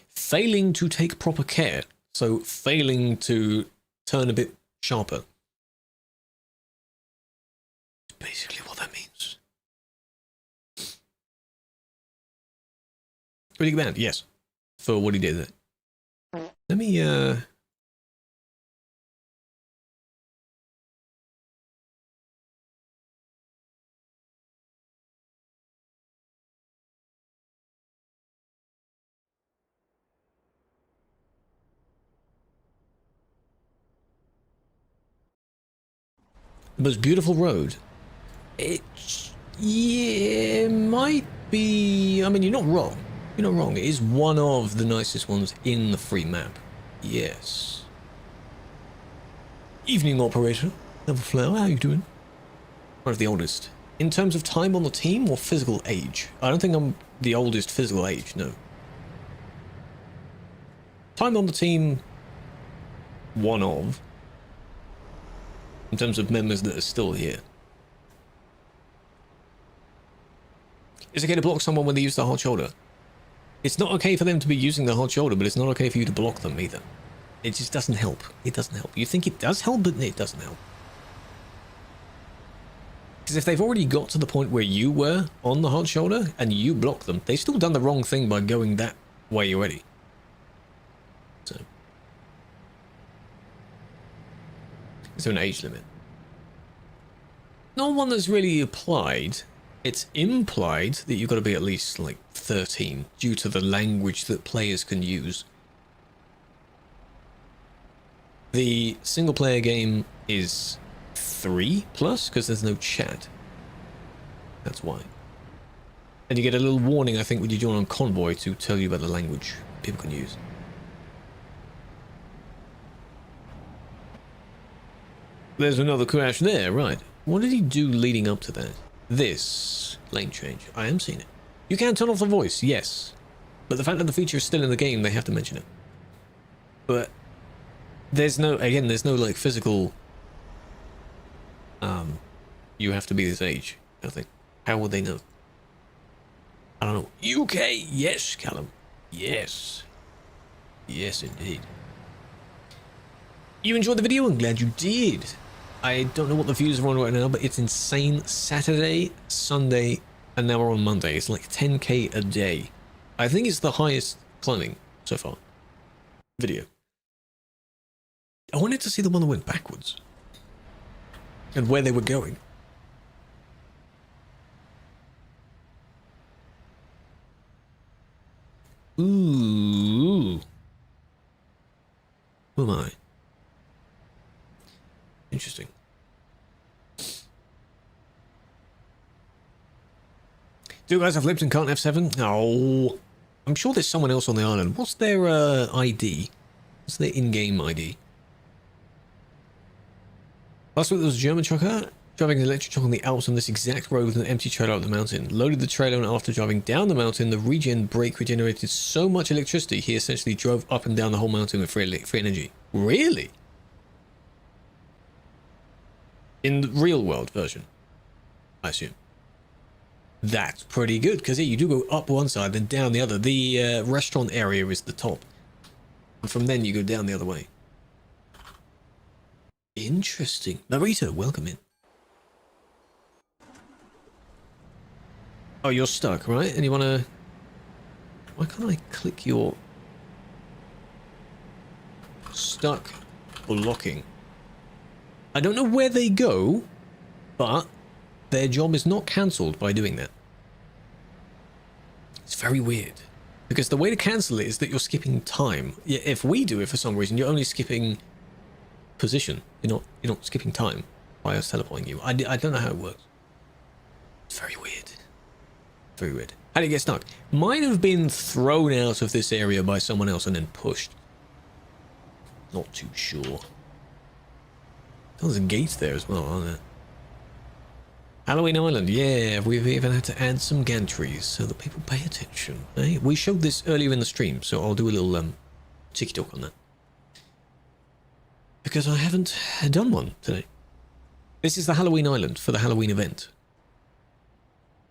Failing to take proper care. So failing to turn a bit sharper. That's basically what that means. Pretty bad, yes. For what he did there. Let me the most beautiful road. It, yeah, might be. I mean, you're not wrong. You're not wrong. It is one of the nicest ones in the free map. Yes. Evening operator. Level Flower, how you doing? One of the oldest. In terms of time on the team or physical age? I don't think I'm the oldest physical age, no. Time on the team, one of. In terms of members that are still here. It's okay to block someone when they use the hard shoulder. It's not okay for them to be using the hard shoulder, but it's not okay for you to block them either. It just doesn't help. It doesn't help. You think it does help, but it doesn't help. Because if they've already got to the point where you were on the hard shoulder and you block them, they've still done the wrong thing by going that way already. So. Is there an age limit? Not one that's really applied. It's implied that you've got to be at least like 13 due to the language that players can use. The single player game is 3+ because there's no chat. That's why. And you get a little warning, I think, when you join on Convoy to tell you about the language people can use. There's another crash there, right. What did he do leading up to that? This lane change. I am seeing it. You can turn off the voice, yes. But the fact that the feature is still in the game, they have to mention it. But there's no, again, there's no like physical, you have to be this age, I think. How would they know? I don't know. UK, yes, Callum. Yes. Yes, indeed. You enjoyed the video? I'm glad you did. I don't know what the views are on right now, but it's insane. Saturday, Sunday, and now we're on Monday. It's like 10k a day. I think it's the highest climbing so far. Video. I wanted to see the one that went backwards. And where they were going. Ooh. Who am I? Interesting. Do you guys have Lipton can't F7? No. I'm sure there's someone else on the island. What's their ID? What's their in-game ID? Last week there was a German trucker. Driving an electric truck on the Alps on this exact road with an empty trailer up the mountain. Loaded the trailer, and after driving down the mountain, the regen brake regenerated so much electricity he essentially drove up and down the whole mountain with free energy. Really? In the real world version, I assume. That's pretty good, because yeah, you do go up one side, then down the other. The restaurant area is the top. And from then you go down the other way. Interesting. Narita, welcome in. Oh, you're stuck, right? And you want to... Why can't I click your... Stuck blocking? I don't know where they go, but their job is not cancelled by doing that. It's very weird. Because the way to cancel it is that you're skipping time. Yeah, if we do it for some reason, you're only skipping position. You're not skipping time by us teleporting you. I don't know how it works. It's very weird. Very weird. How did it get stuck? Might have been thrown out of this area by someone else and then pushed. Not too sure. There's a gate there as well, aren't there? Halloween Island, yeah, we've even had to add some gantries so that people pay attention. Eh? We showed this earlier in the stream, so I'll do a little tiki-talk on that. Because I haven't done one today. This is the Halloween Island for the Halloween event.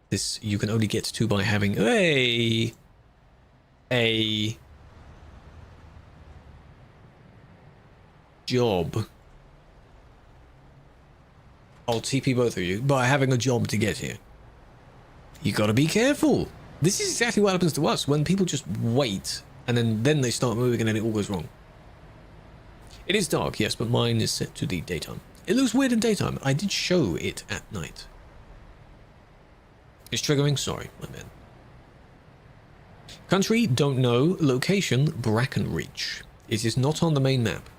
This you can only get to by having a job. I'll TP both of you by having a job to get here. You gotta be careful. This is exactly what happens to us when people just wait and then they start moving and then it all goes wrong. It is dark, yes, but mine is set to the daytime. It looks weird in daytime. I did show it at night. It's triggering? Sorry, my man. Country, don't know. Location, Brackenreach. It is not on the main map.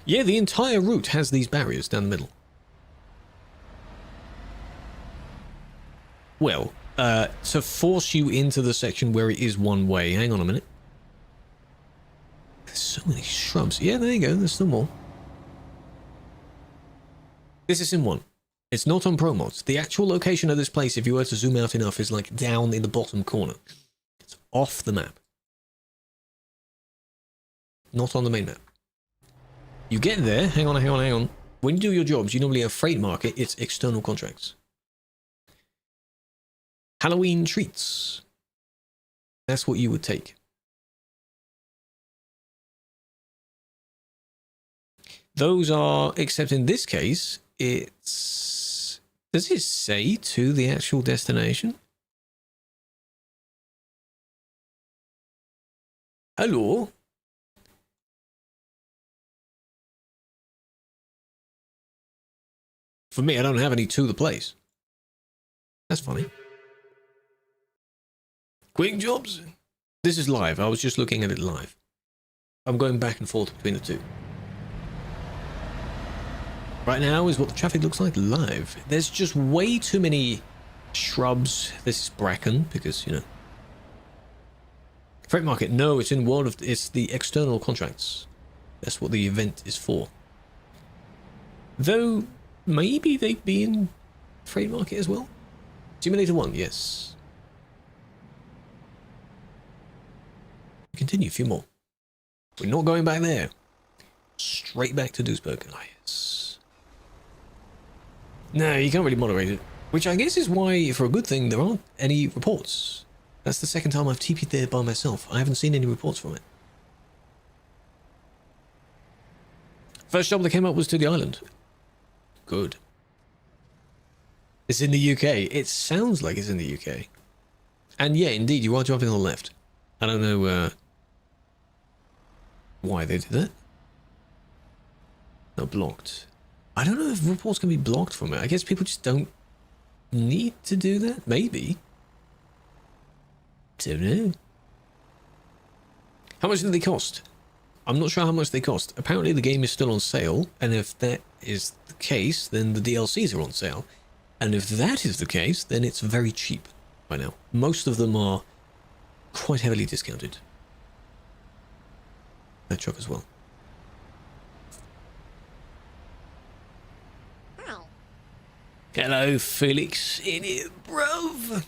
Yeah, the entire route has these barriers down the middle. Well, to force you into the section where it is one way. Hang on a minute. There's so many shrubs. Yeah, there you go. There's still more. This is in one. It's not on Pro Mods. The actual location of this place, if you were to zoom out enough, is like down in the bottom corner. It's off the map. Not on the main map. You get there, hang on. When you do your jobs, you normally have freight market, it's external contracts. Halloween treats. That's what you would take. Those are, except in this case, it's... Does it say to the actual destination? Hello? For me, I don't have any to the place. That's funny. Quick jobs. This is live. I was just looking at it live. I'm going back and forth between the two. Right now is what the traffic looks like live. There's just way too many shrubs. This is bracken because, you know. Freight market. No, it's in world of... It's the external contracts. That's what the event is for. Though... Maybe they'd be in freight market as well. Simulator 1, yes. Continue, a few more. We're not going back there. Straight back to Duisburg. Ah, yes. No, you can't really moderate it. Which I guess is why, for a good thing, there aren't any reports. That's the second time I've TP'd there by myself. I haven't seen any reports from it. First job that came up was to the island. Good. It's in the UK. It sounds like it's in the UK. And yeah, indeed, you are driving on the left. I don't know why they did that. No, blocked. I don't know if reports can be blocked from it. I guess people just don't need to do that. Maybe. Don't know. How much do they cost? I'm not sure how much they cost. Apparently the game is still on sale, and if that is the case, then the DLCs are on sale. And if that is the case, then it's very cheap by now. Most of them are quite heavily discounted. That truck as well. Hello, Felix. In it, bruv.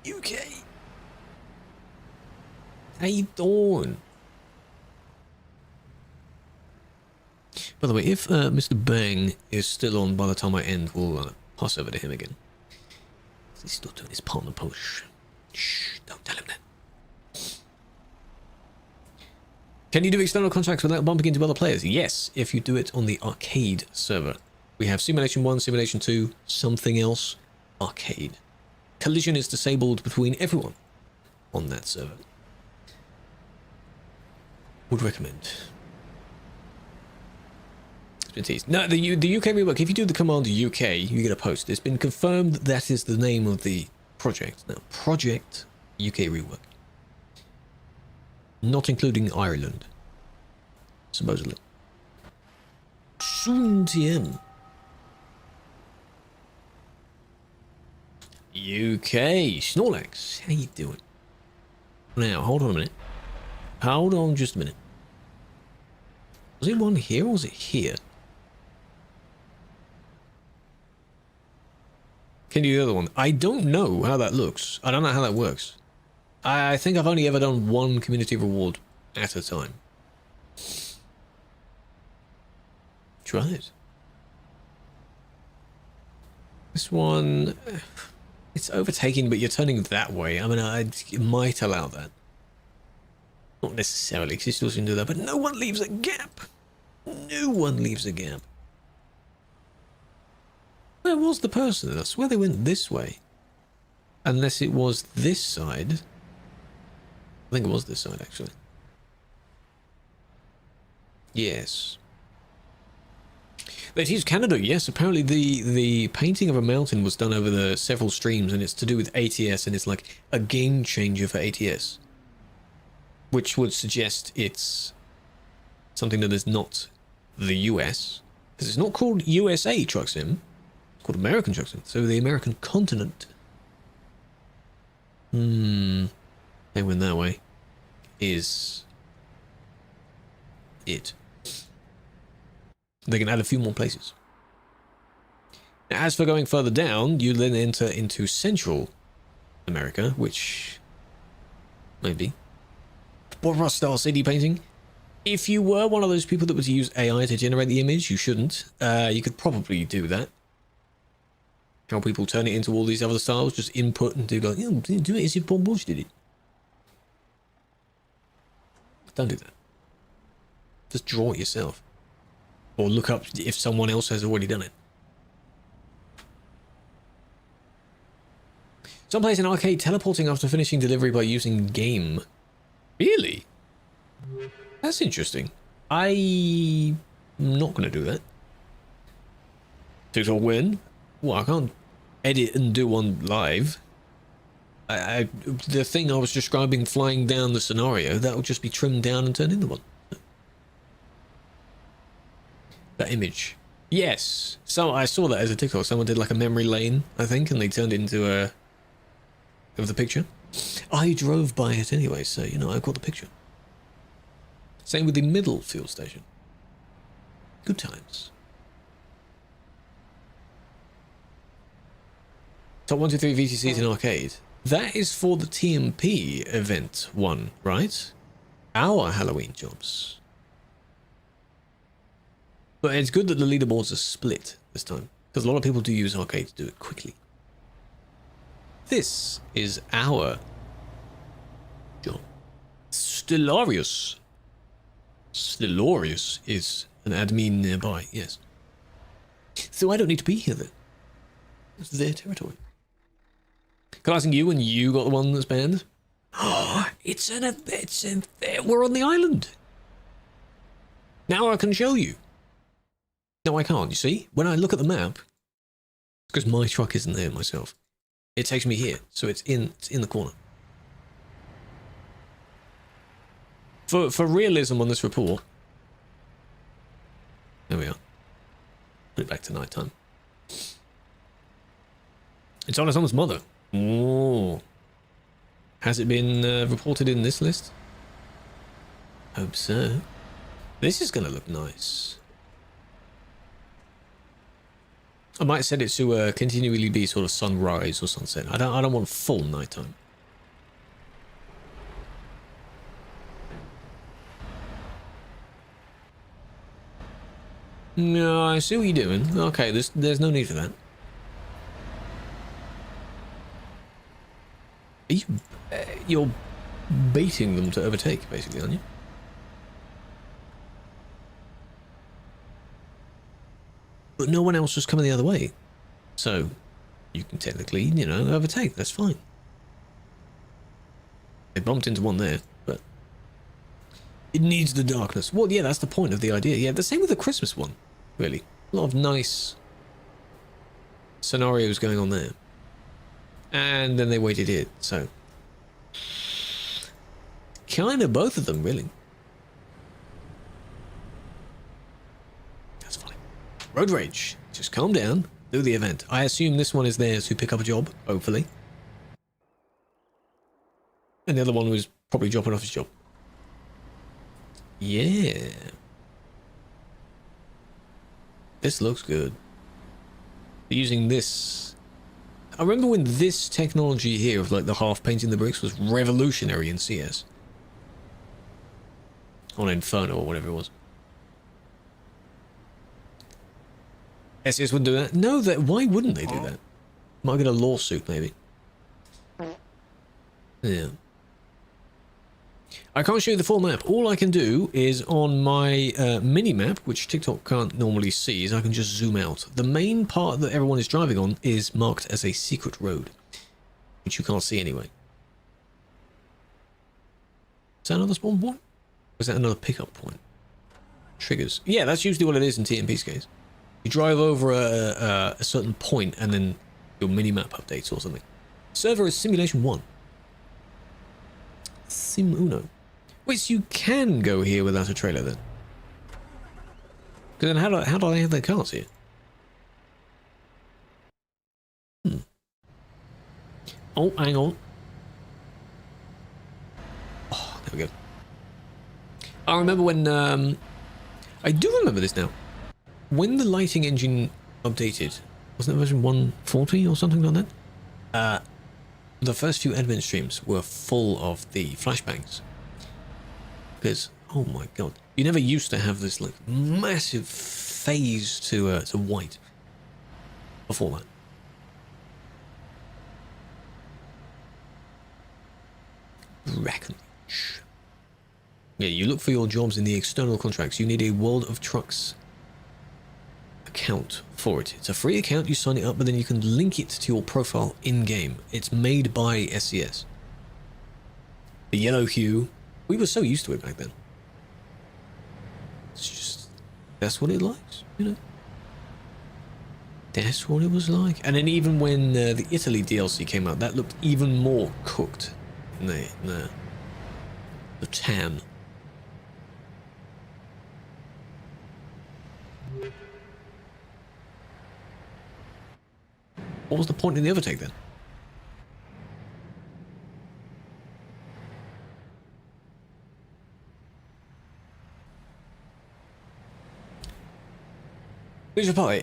UK. How you doing? By the way, if Mr. Bang is still on by the time I end, we'll pass over to him again. He's still doing his partner push. Shh, don't tell him that. Can you do external contracts without bumping into other players? Yes, if you do it on the arcade server. We have Simulation 1, Simulation 2, something else, arcade. Collision is disabled between everyone on that server. Would recommend. It's been teased. No, the UK rework, if you do the command UK, you get a post. It's been confirmed that is the name of the project. Now, Project UK rework. Not including Ireland. Supposedly. Soon TM. UK Snorlax, how you doing? Now, hold on a minute. Hold on just a minute. Was it one here or was it here? Can you do the other one? I don't know how that looks. I don't know how that works. I think I've only ever done one community reward at a time. Try it. This one... It's overtaking, but you're turning that way. I mean, I might allow that. Not necessarily, because you still can do that, but no one leaves a gap. No one leaves a gap. Where was the person? I swear they went this way. Unless it was this side. I think it was this side, actually. Yes. It is Canada, yes. Apparently the painting of a mountain was done over the several streams, and it's to do with ATS, and it's like a game changer for ATS. Which would suggest it's something that is not the US. Because it's not called USA Truck Sim. It's called American Truck Sim. So the American continent. They went that way. Is it. They can add a few more places. Now, as for going further down, you then enter into Central America, which maybe Boros style city painting. If you were one of those people that was to use AI to generate the image, you shouldn't. You could probably do that. How people turn it into all these other styles, just input and do go, yeah, do it as if Bob Bush did it. Don't do that. Just draw it yourself. Or look up if someone else has already done it. Some plays in arcade teleporting after finishing delivery by using game. Really? That's interesting. I'm not going to do that. TikTok win? Well, I can't edit and do one live. The thing I was describing flying down the scenario, that will just be trimmed down and turned into one. That image. Yes. So I saw that as a TikTok. Someone did like a memory lane, I think, and they turned it into a... of the picture. I drove by it anyway, so, you know, I got the picture. Same with the middle fuel station. Good times. Top 1, 2, 3 VTCs in arcade. That is for the TMP event one, right? Our Halloween jobs. But it's good that the leaderboards are split this time, because a lot of people do use arcade to do it quickly. This is our job. Stellarius. Stellarius is an admin nearby, yes. So I don't need to be here then. It's their territory. Classing you and you got the one that's banned? Oh, we're on the island. Now I can show you. No, I can't, you see? When I look at the map, it's because my truck isn't there myself. It takes me here, so it's in the corner. For realism on this report, there we are. Put it back to night time. It's on someone's mother. Oh. Has it been reported in this list? Hope so. This is going to look nice. I might set it to continually be sort of sunrise or sunset. I don't want full nighttime. No, I see what you're doing. Okay, there's no need for that. Are you, you're baiting them to overtake, basically, aren't you? But no one else was coming the other way. So, you can technically, you know, overtake. That's fine. They bumped into one there, but it needs the darkness. Well, yeah, that's the point of the idea. Yeah, the same with the Christmas one, really. A lot of nice scenarios going on there. And then they waited here, so kind of both of them, really. That's funny. Road rage. Just calm down. Do the event. I assume this one is there to pick up a job, hopefully. And the other one was probably dropping off his job. Yeah. This looks good. Using this. I remember when this technology here of like the half painting the bricks was revolutionary in CS. On Inferno or whatever it was. SES wouldn't do that? No, why wouldn't they do that? Might get a lawsuit maybe. Yeah. I can't show you the full map. All I can do is on my mini-map, which TikTok can't normally see, is I can just zoom out. The main part that everyone is driving on is marked as a secret road, which you can't see anyway. Is that another spawn point? Or is that another pickup point? Triggers. Yeah, that's usually what it is in TMP's case. You drive over a certain point and then your mini-map updates or something. Server is Simulation 1. Sim Uno. Wait, so you can go here without a trailer then? Because then how do they have their cars here? Oh, hang on. Oh, there we go. I remember when, I do remember this now. When the lighting engine updated, wasn't it version 140 or something like that? The first few admin streams were full of the flashbangs. Because, oh my god, you never used to have this like massive phase to white before that. Brackenridge. Yeah, you look for your jobs in the external contracts. You need a World of Trucks account for it. It's a free account, you sign it up, but then you can link it to your profile in-game. It's made by SCS. The yellow hue, we were so used to it back then. It's just, that's what it likes, you know. That's what it was like. And then even when the Italy DLC came out, that looked even more cooked. The tan. What was the point in the overtake then?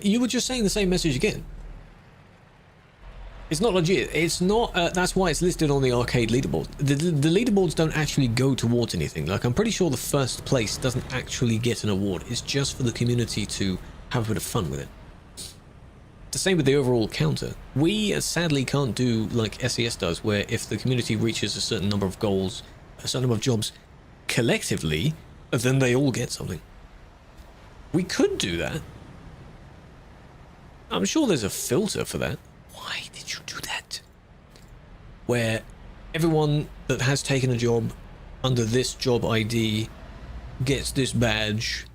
You were just saying the same message again. It's not legit. It's not. That's why it's listed on the arcade leaderboard. The leaderboards don't actually go towards anything. Like, I'm pretty sure the first place doesn't actually get an award. It's just for the community to have a bit of fun with it. The same with the overall counter. We sadly can't do like SES does, where if the community reaches a certain number of goals, a certain number of jobs collectively, then they all get something. We could do that. I'm sure there's a filter for that. Why did you do that? Where everyone that has taken a job under this job ID gets this badge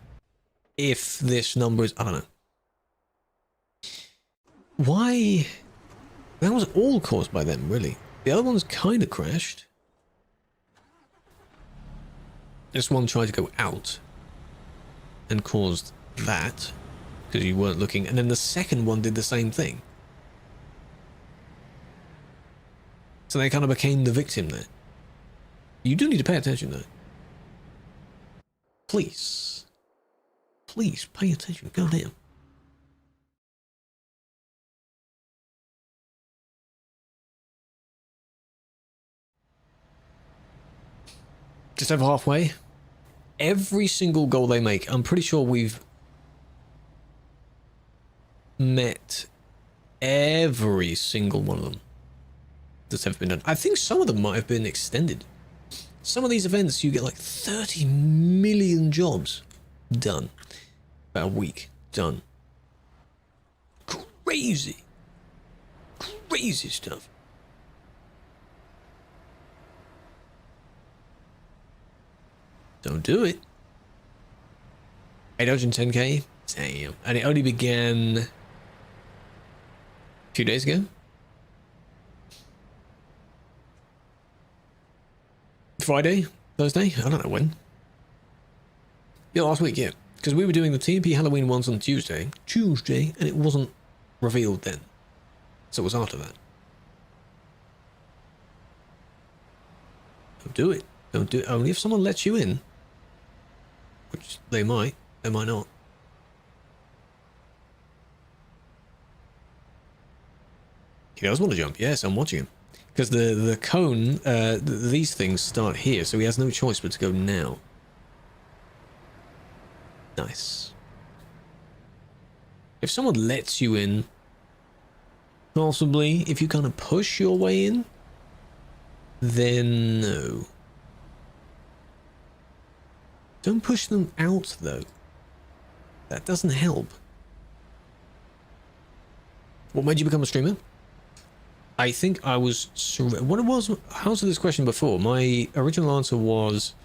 if this number is, I don't know. Why? That was all caused by them, really. The other ones kind of crashed. This one tried to go out and caused that because you weren't looking, and then the second one did the same thing. So they kind of became the victim there. You do need to pay attention though. Please. Please pay attention. Goddamn. Just over halfway. Every single goal they make, I'm pretty sure we've met every single one of them that's ever been done. I think some of them might have been extended. Some of these events, you get like 30 million jobs done. About a week done. Crazy. Crazy stuff. Don't do it. 810k? Damn. And it only began a few days ago. Friday? Thursday? I don't know when. Yeah, last week, yeah. Because we were doing the TMP Halloween ones on Tuesday, and it wasn't revealed then. So it was after that. Don't do it. Don't do it. Only if someone lets you in. Which they might not. He does want to jump. Yes, I'm watching him. Because the cone, these things start here, so he has no choice but to go now. Nice. If someone lets you in, possibly, if you kind of push your way in, then no. Don't push them out, though. That doesn't help. What made you become a streamer? I think I was... What it was... I answered this question before. My original answer was...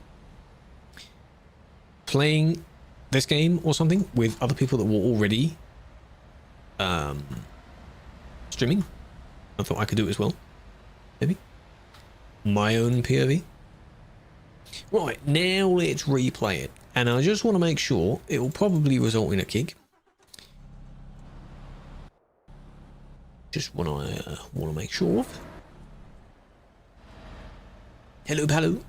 playing this game or something with other people that were already... streaming. I thought I could do it as well. Maybe. My own POV. Right, now let's replay it. And I just want to make sure it will probably result in a kick. Just what I want to make sure of. Hello, hello.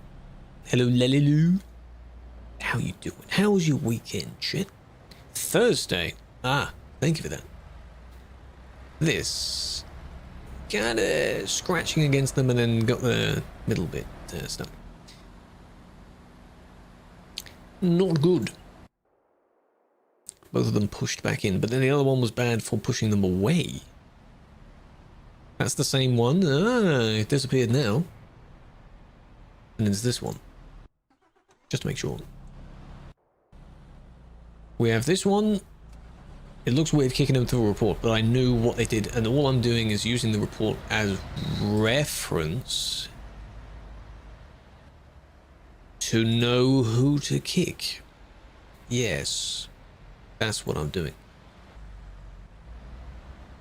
Hello, leliloo. How you doing? How was your weekend, shit? Thursday. Ah, thank you for that. This. Kind of scratching against them and then got the middle bit stuck. Not good. Both of them pushed back in, but then the other one was bad for pushing them away. That's the same one. Ah, it disappeared now. And there's this one. Just to make sure. We have this one. It looks weird kicking them through a report, but I knew what they did, and all I'm doing is using the report as reference to know who to kick. Yes, that's what I'm doing.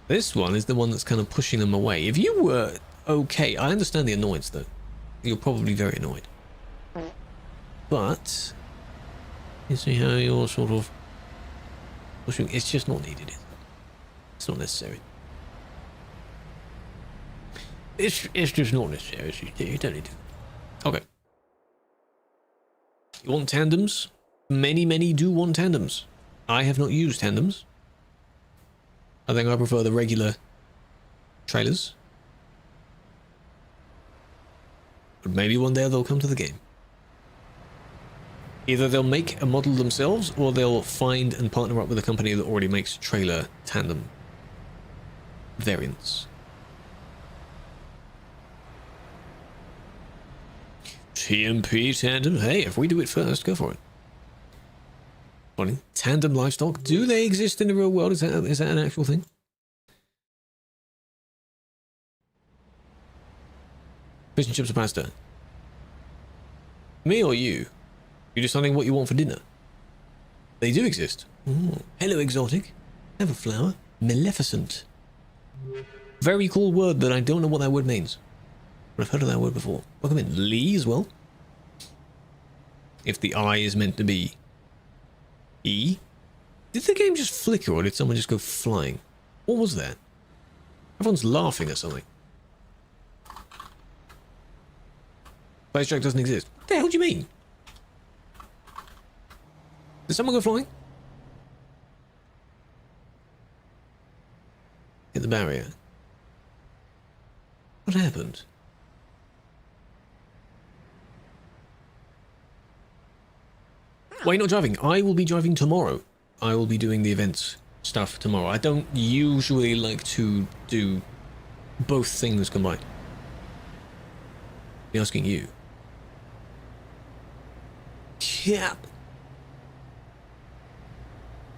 This one is the one that's kind of pushing them away. If you were okay, I understand the annoyance though. You're probably very annoyed. But you see how you're sort of pushing. It's just not needed. It's not necessary. It's just not necessary. You don't need it. Okay. You want tandems? Many do want tandems. I have not used tandems. I think I prefer the regular trailers. But maybe one day they'll come to the game. Either they'll make a model themselves, or they'll find and partner up with a company that already makes trailer tandem variants. TMP tandem. Hey, if we do it first, go for it. Funny. Tandem livestock. Do they exist in the real world? Is that an actual thing? Fish and chips or pasta? Me or you? You deciding what you want for dinner? They do exist. Ooh. Hello, exotic. Have a flower. Maleficent. Very cool word that I don't know what that word means. But I've heard of that word before. Welcome in. Lee as well. If the I is meant to be E. Did the game just flicker or did someone just go flying? What was that? Everyone's laughing at something. Space Track doesn't exist. What the hell do you mean? Did someone go flying? Hit the barrier. What happened? Why are you not driving? I will be driving tomorrow. I will be doing the events stuff tomorrow. I don't usually like to do both things combined. I'm asking you. Yep.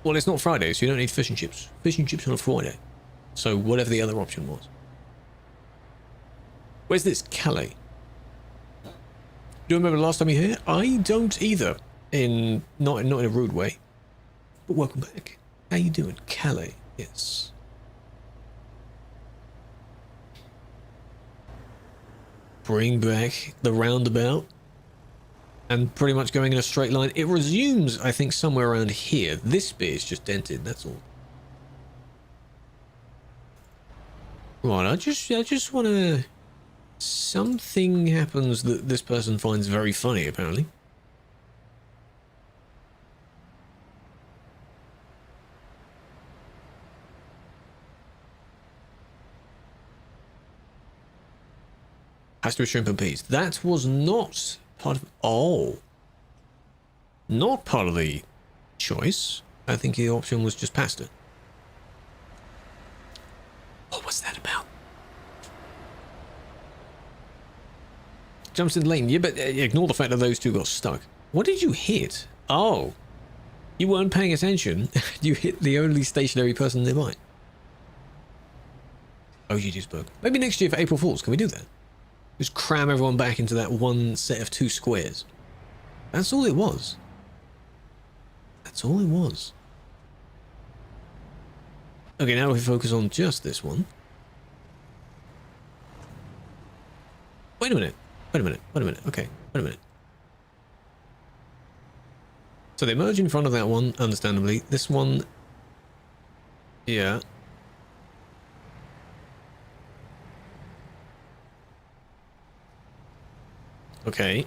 Well, it's not Friday, so you don't need fish and chips. Fish and chips on a Friday. So whatever the other option was. Where's this? Calais. Do you remember the last time you were here? I don't either. Not in a rude way. But welcome back. How you doing? Calais. Yes. Bring back the roundabout. And pretty much going in a straight line. It resumes, I think, somewhere around here. This bit is just dented, that's all. Right, I just want to... Something happens that this person finds very funny, apparently. Has to be shrimp and peas. That was not part of... Oh. Not part of the choice. I think the option was just pasta. What was that about? Jumps in the lane. Yeah, but ignore the fact that those two got stuck. What did you hit? Oh. You weren't paying attention. You hit the only stationary person nearby. Oh, JTDevil. Maybe next year for April Fools. Can we do that? Just cram everyone back into that one set of 2 squares. That's all it was. That's all it was. Okay, now we focus on just this one. Wait a minute. Wait a minute. Wait a minute. Okay. Wait a minute. So they merge in front of that one, understandably. This one... Yeah. Okay.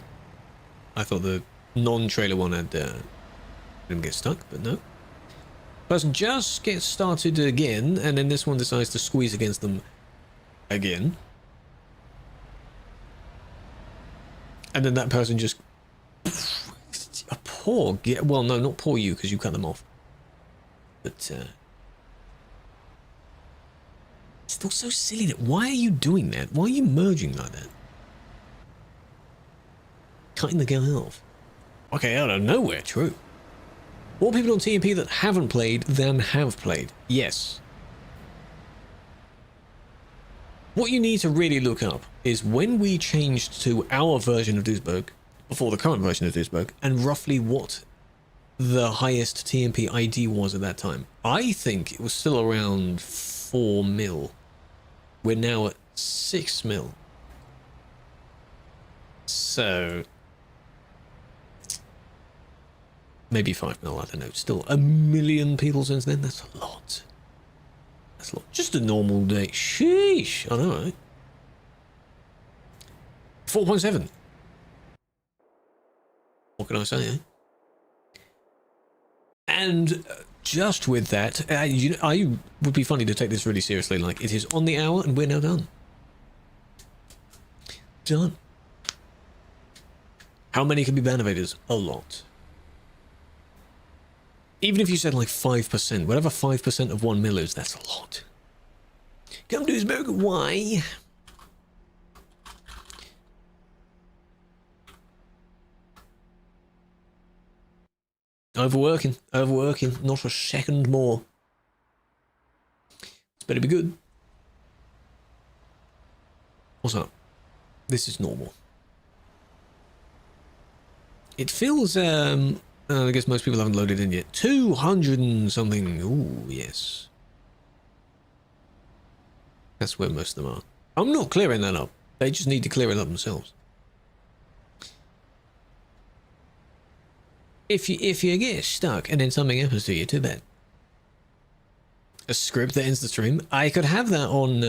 I thought the non-trailer one had didn't get stuck, but no. Person just gets started again, and then this one decides to squeeze against them again. And then that person just... A poor... Well, no, not poor you, because you cut them off. But, still so silly. Why are you doing that? Why are you merging like that? Cutting the guy off. Okay, out of nowhere, true. More people on TMP that haven't played than have played. Yes. What you need to really look up is when we changed to our version of Duisburg, before the current version of Duisburg, and roughly what the highest TMP ID was at that time. I think it was still around 4 mil. We're now at 6 mil. So... maybe 5 mil, I don't know. Still, 1 million people since then? That's a lot. That's a lot. Just a normal day. Sheesh. I know, right? 4.7. What can I say, eh? And just with that, I would be funny to take this really seriously. Like, it is on the hour and we're now done. Done. How many can be Bannervaders? A lot. Even if you said like 5%, whatever 5% of 1 mil is, that's a lot. Come to Duisburg, why? Overworking, not a second more. It's better be good. What's up? This is normal. It feels, I guess most people haven't loaded in yet. 200 and something. Ooh, yes. That's where most of them are. I'm not clearing that up. They just need to clear it up themselves. If you get stuck and then something happens to you, too bad. A script that ends the stream. I could have that on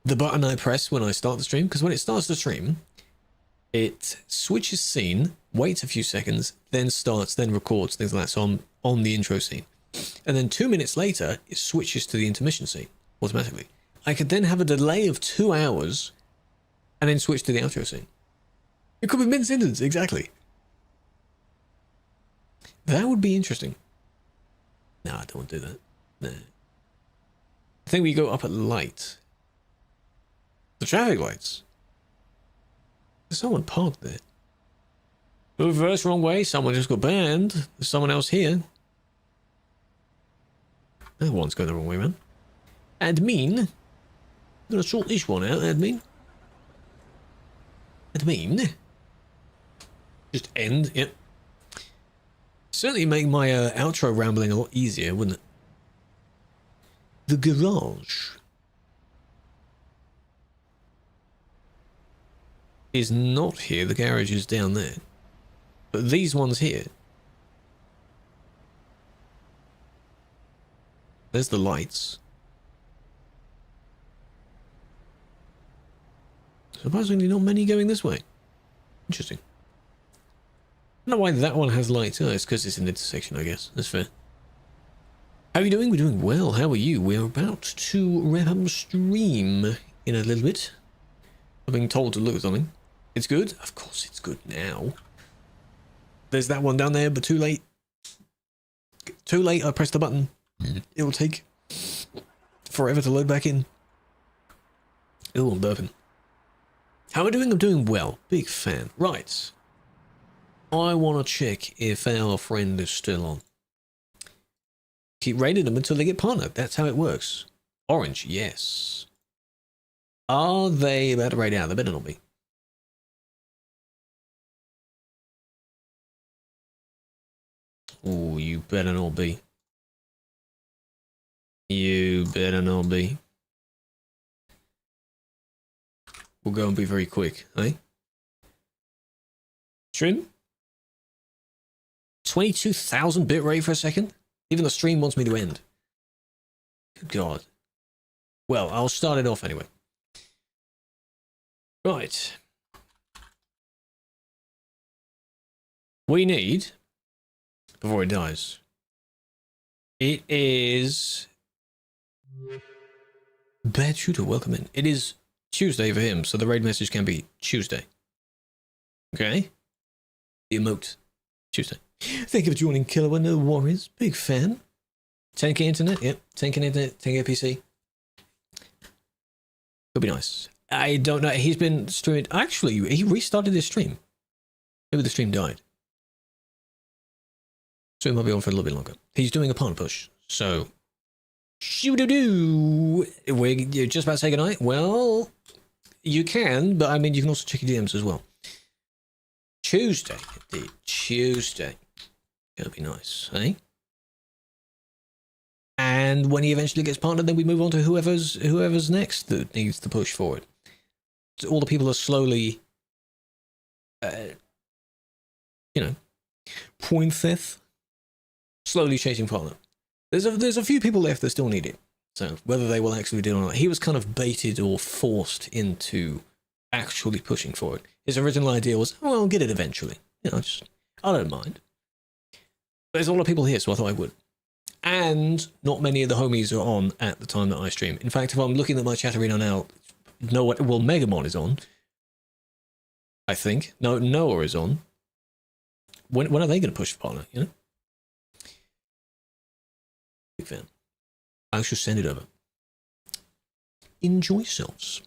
the button I press when I start the stream, because when it starts the stream, it switches scene, waits a few seconds, then starts, then records, things like that. So I'm on the intro scene. And then 2 minutes later, it switches to the intermission scene automatically. I could then have a delay of 2 hours and then switch to the outro scene. It could be mid-sentence, exactly. That would be interesting. No, I don't want to do that. No. I think we go up at light. The traffic lights. There's someone parked there. Reverse wrong way. Someone just got banned. There's someone else here. That one's going the wrong way, man. Admin. I'm gonna sort this one out, admin. Admin. Just end. Yep. Certainly make my outro rambling a lot easier, wouldn't it? The garage is not here. The garage is down there. But these ones here. There's the lights. Surprisingly not many going this way. Interesting. I don't know why that one has lights. Oh, it's because it's an intersection, I guess. That's fair. How are you doing? We're doing well. How are you? We're about to wrap up stream in a little bit. I'm being told to look at something. It's good? Of course it's good now. There's that one down there, but too late. Too late, I pressed the button. It will take forever to load back in. Oh, I'm burping. How am I doing? I'm doing well. Big fan. Right. I want to check if our friend is still on. Keep raiding them until they get partnered. That's how it works. Orange, yes. Are they about to raid out? They better not be. Oh, you better not be. You better not be. We'll go and be very quick, eh? Stream? 22,000 bitrate for a second? Even the stream wants me to end. Good God. Well, I'll start it off anyway. Right. We need, before it dies, it is Bad Shooter, welcome in. It is Tuesday for him, so the raid message can be Tuesday. Okay? The emote. Tuesday. Thank you for joining Killua, no worries. Big fan. 10k internet? Yep. 10k internet, 10k PC. Could be nice. I don't know. He's been streaming. Actually, he restarted his stream. Maybe the stream died. Stream might be on for a little bit longer. He's doing a partner push. So, shoo-doo-doo. You're just about to say goodnight? Well, you can, but I mean, you can also check your DMs as well. Tuesday, indeed. Tuesday. Gonna be nice, eh? And when he eventually gets partnered, then we move on to whoever's next that needs to push forward. So all the people are slowly, pointeth, slowly chasing partner. There's a few people left that still need it. So whether they will actually do it or not, he was kind of baited or forced into actually pushing for it. His original idea was, oh, I'll get it eventually. You know, I don't mind. But there's a lot of people here, so I thought I would. And not many of the homies are on at the time that I stream. In fact, if I'm looking at my chat arena now, Megamon is on. I think. No, Noah is on. When are they going to push for partner, you know? Big fan. I shall send it over. Enjoy yourselves.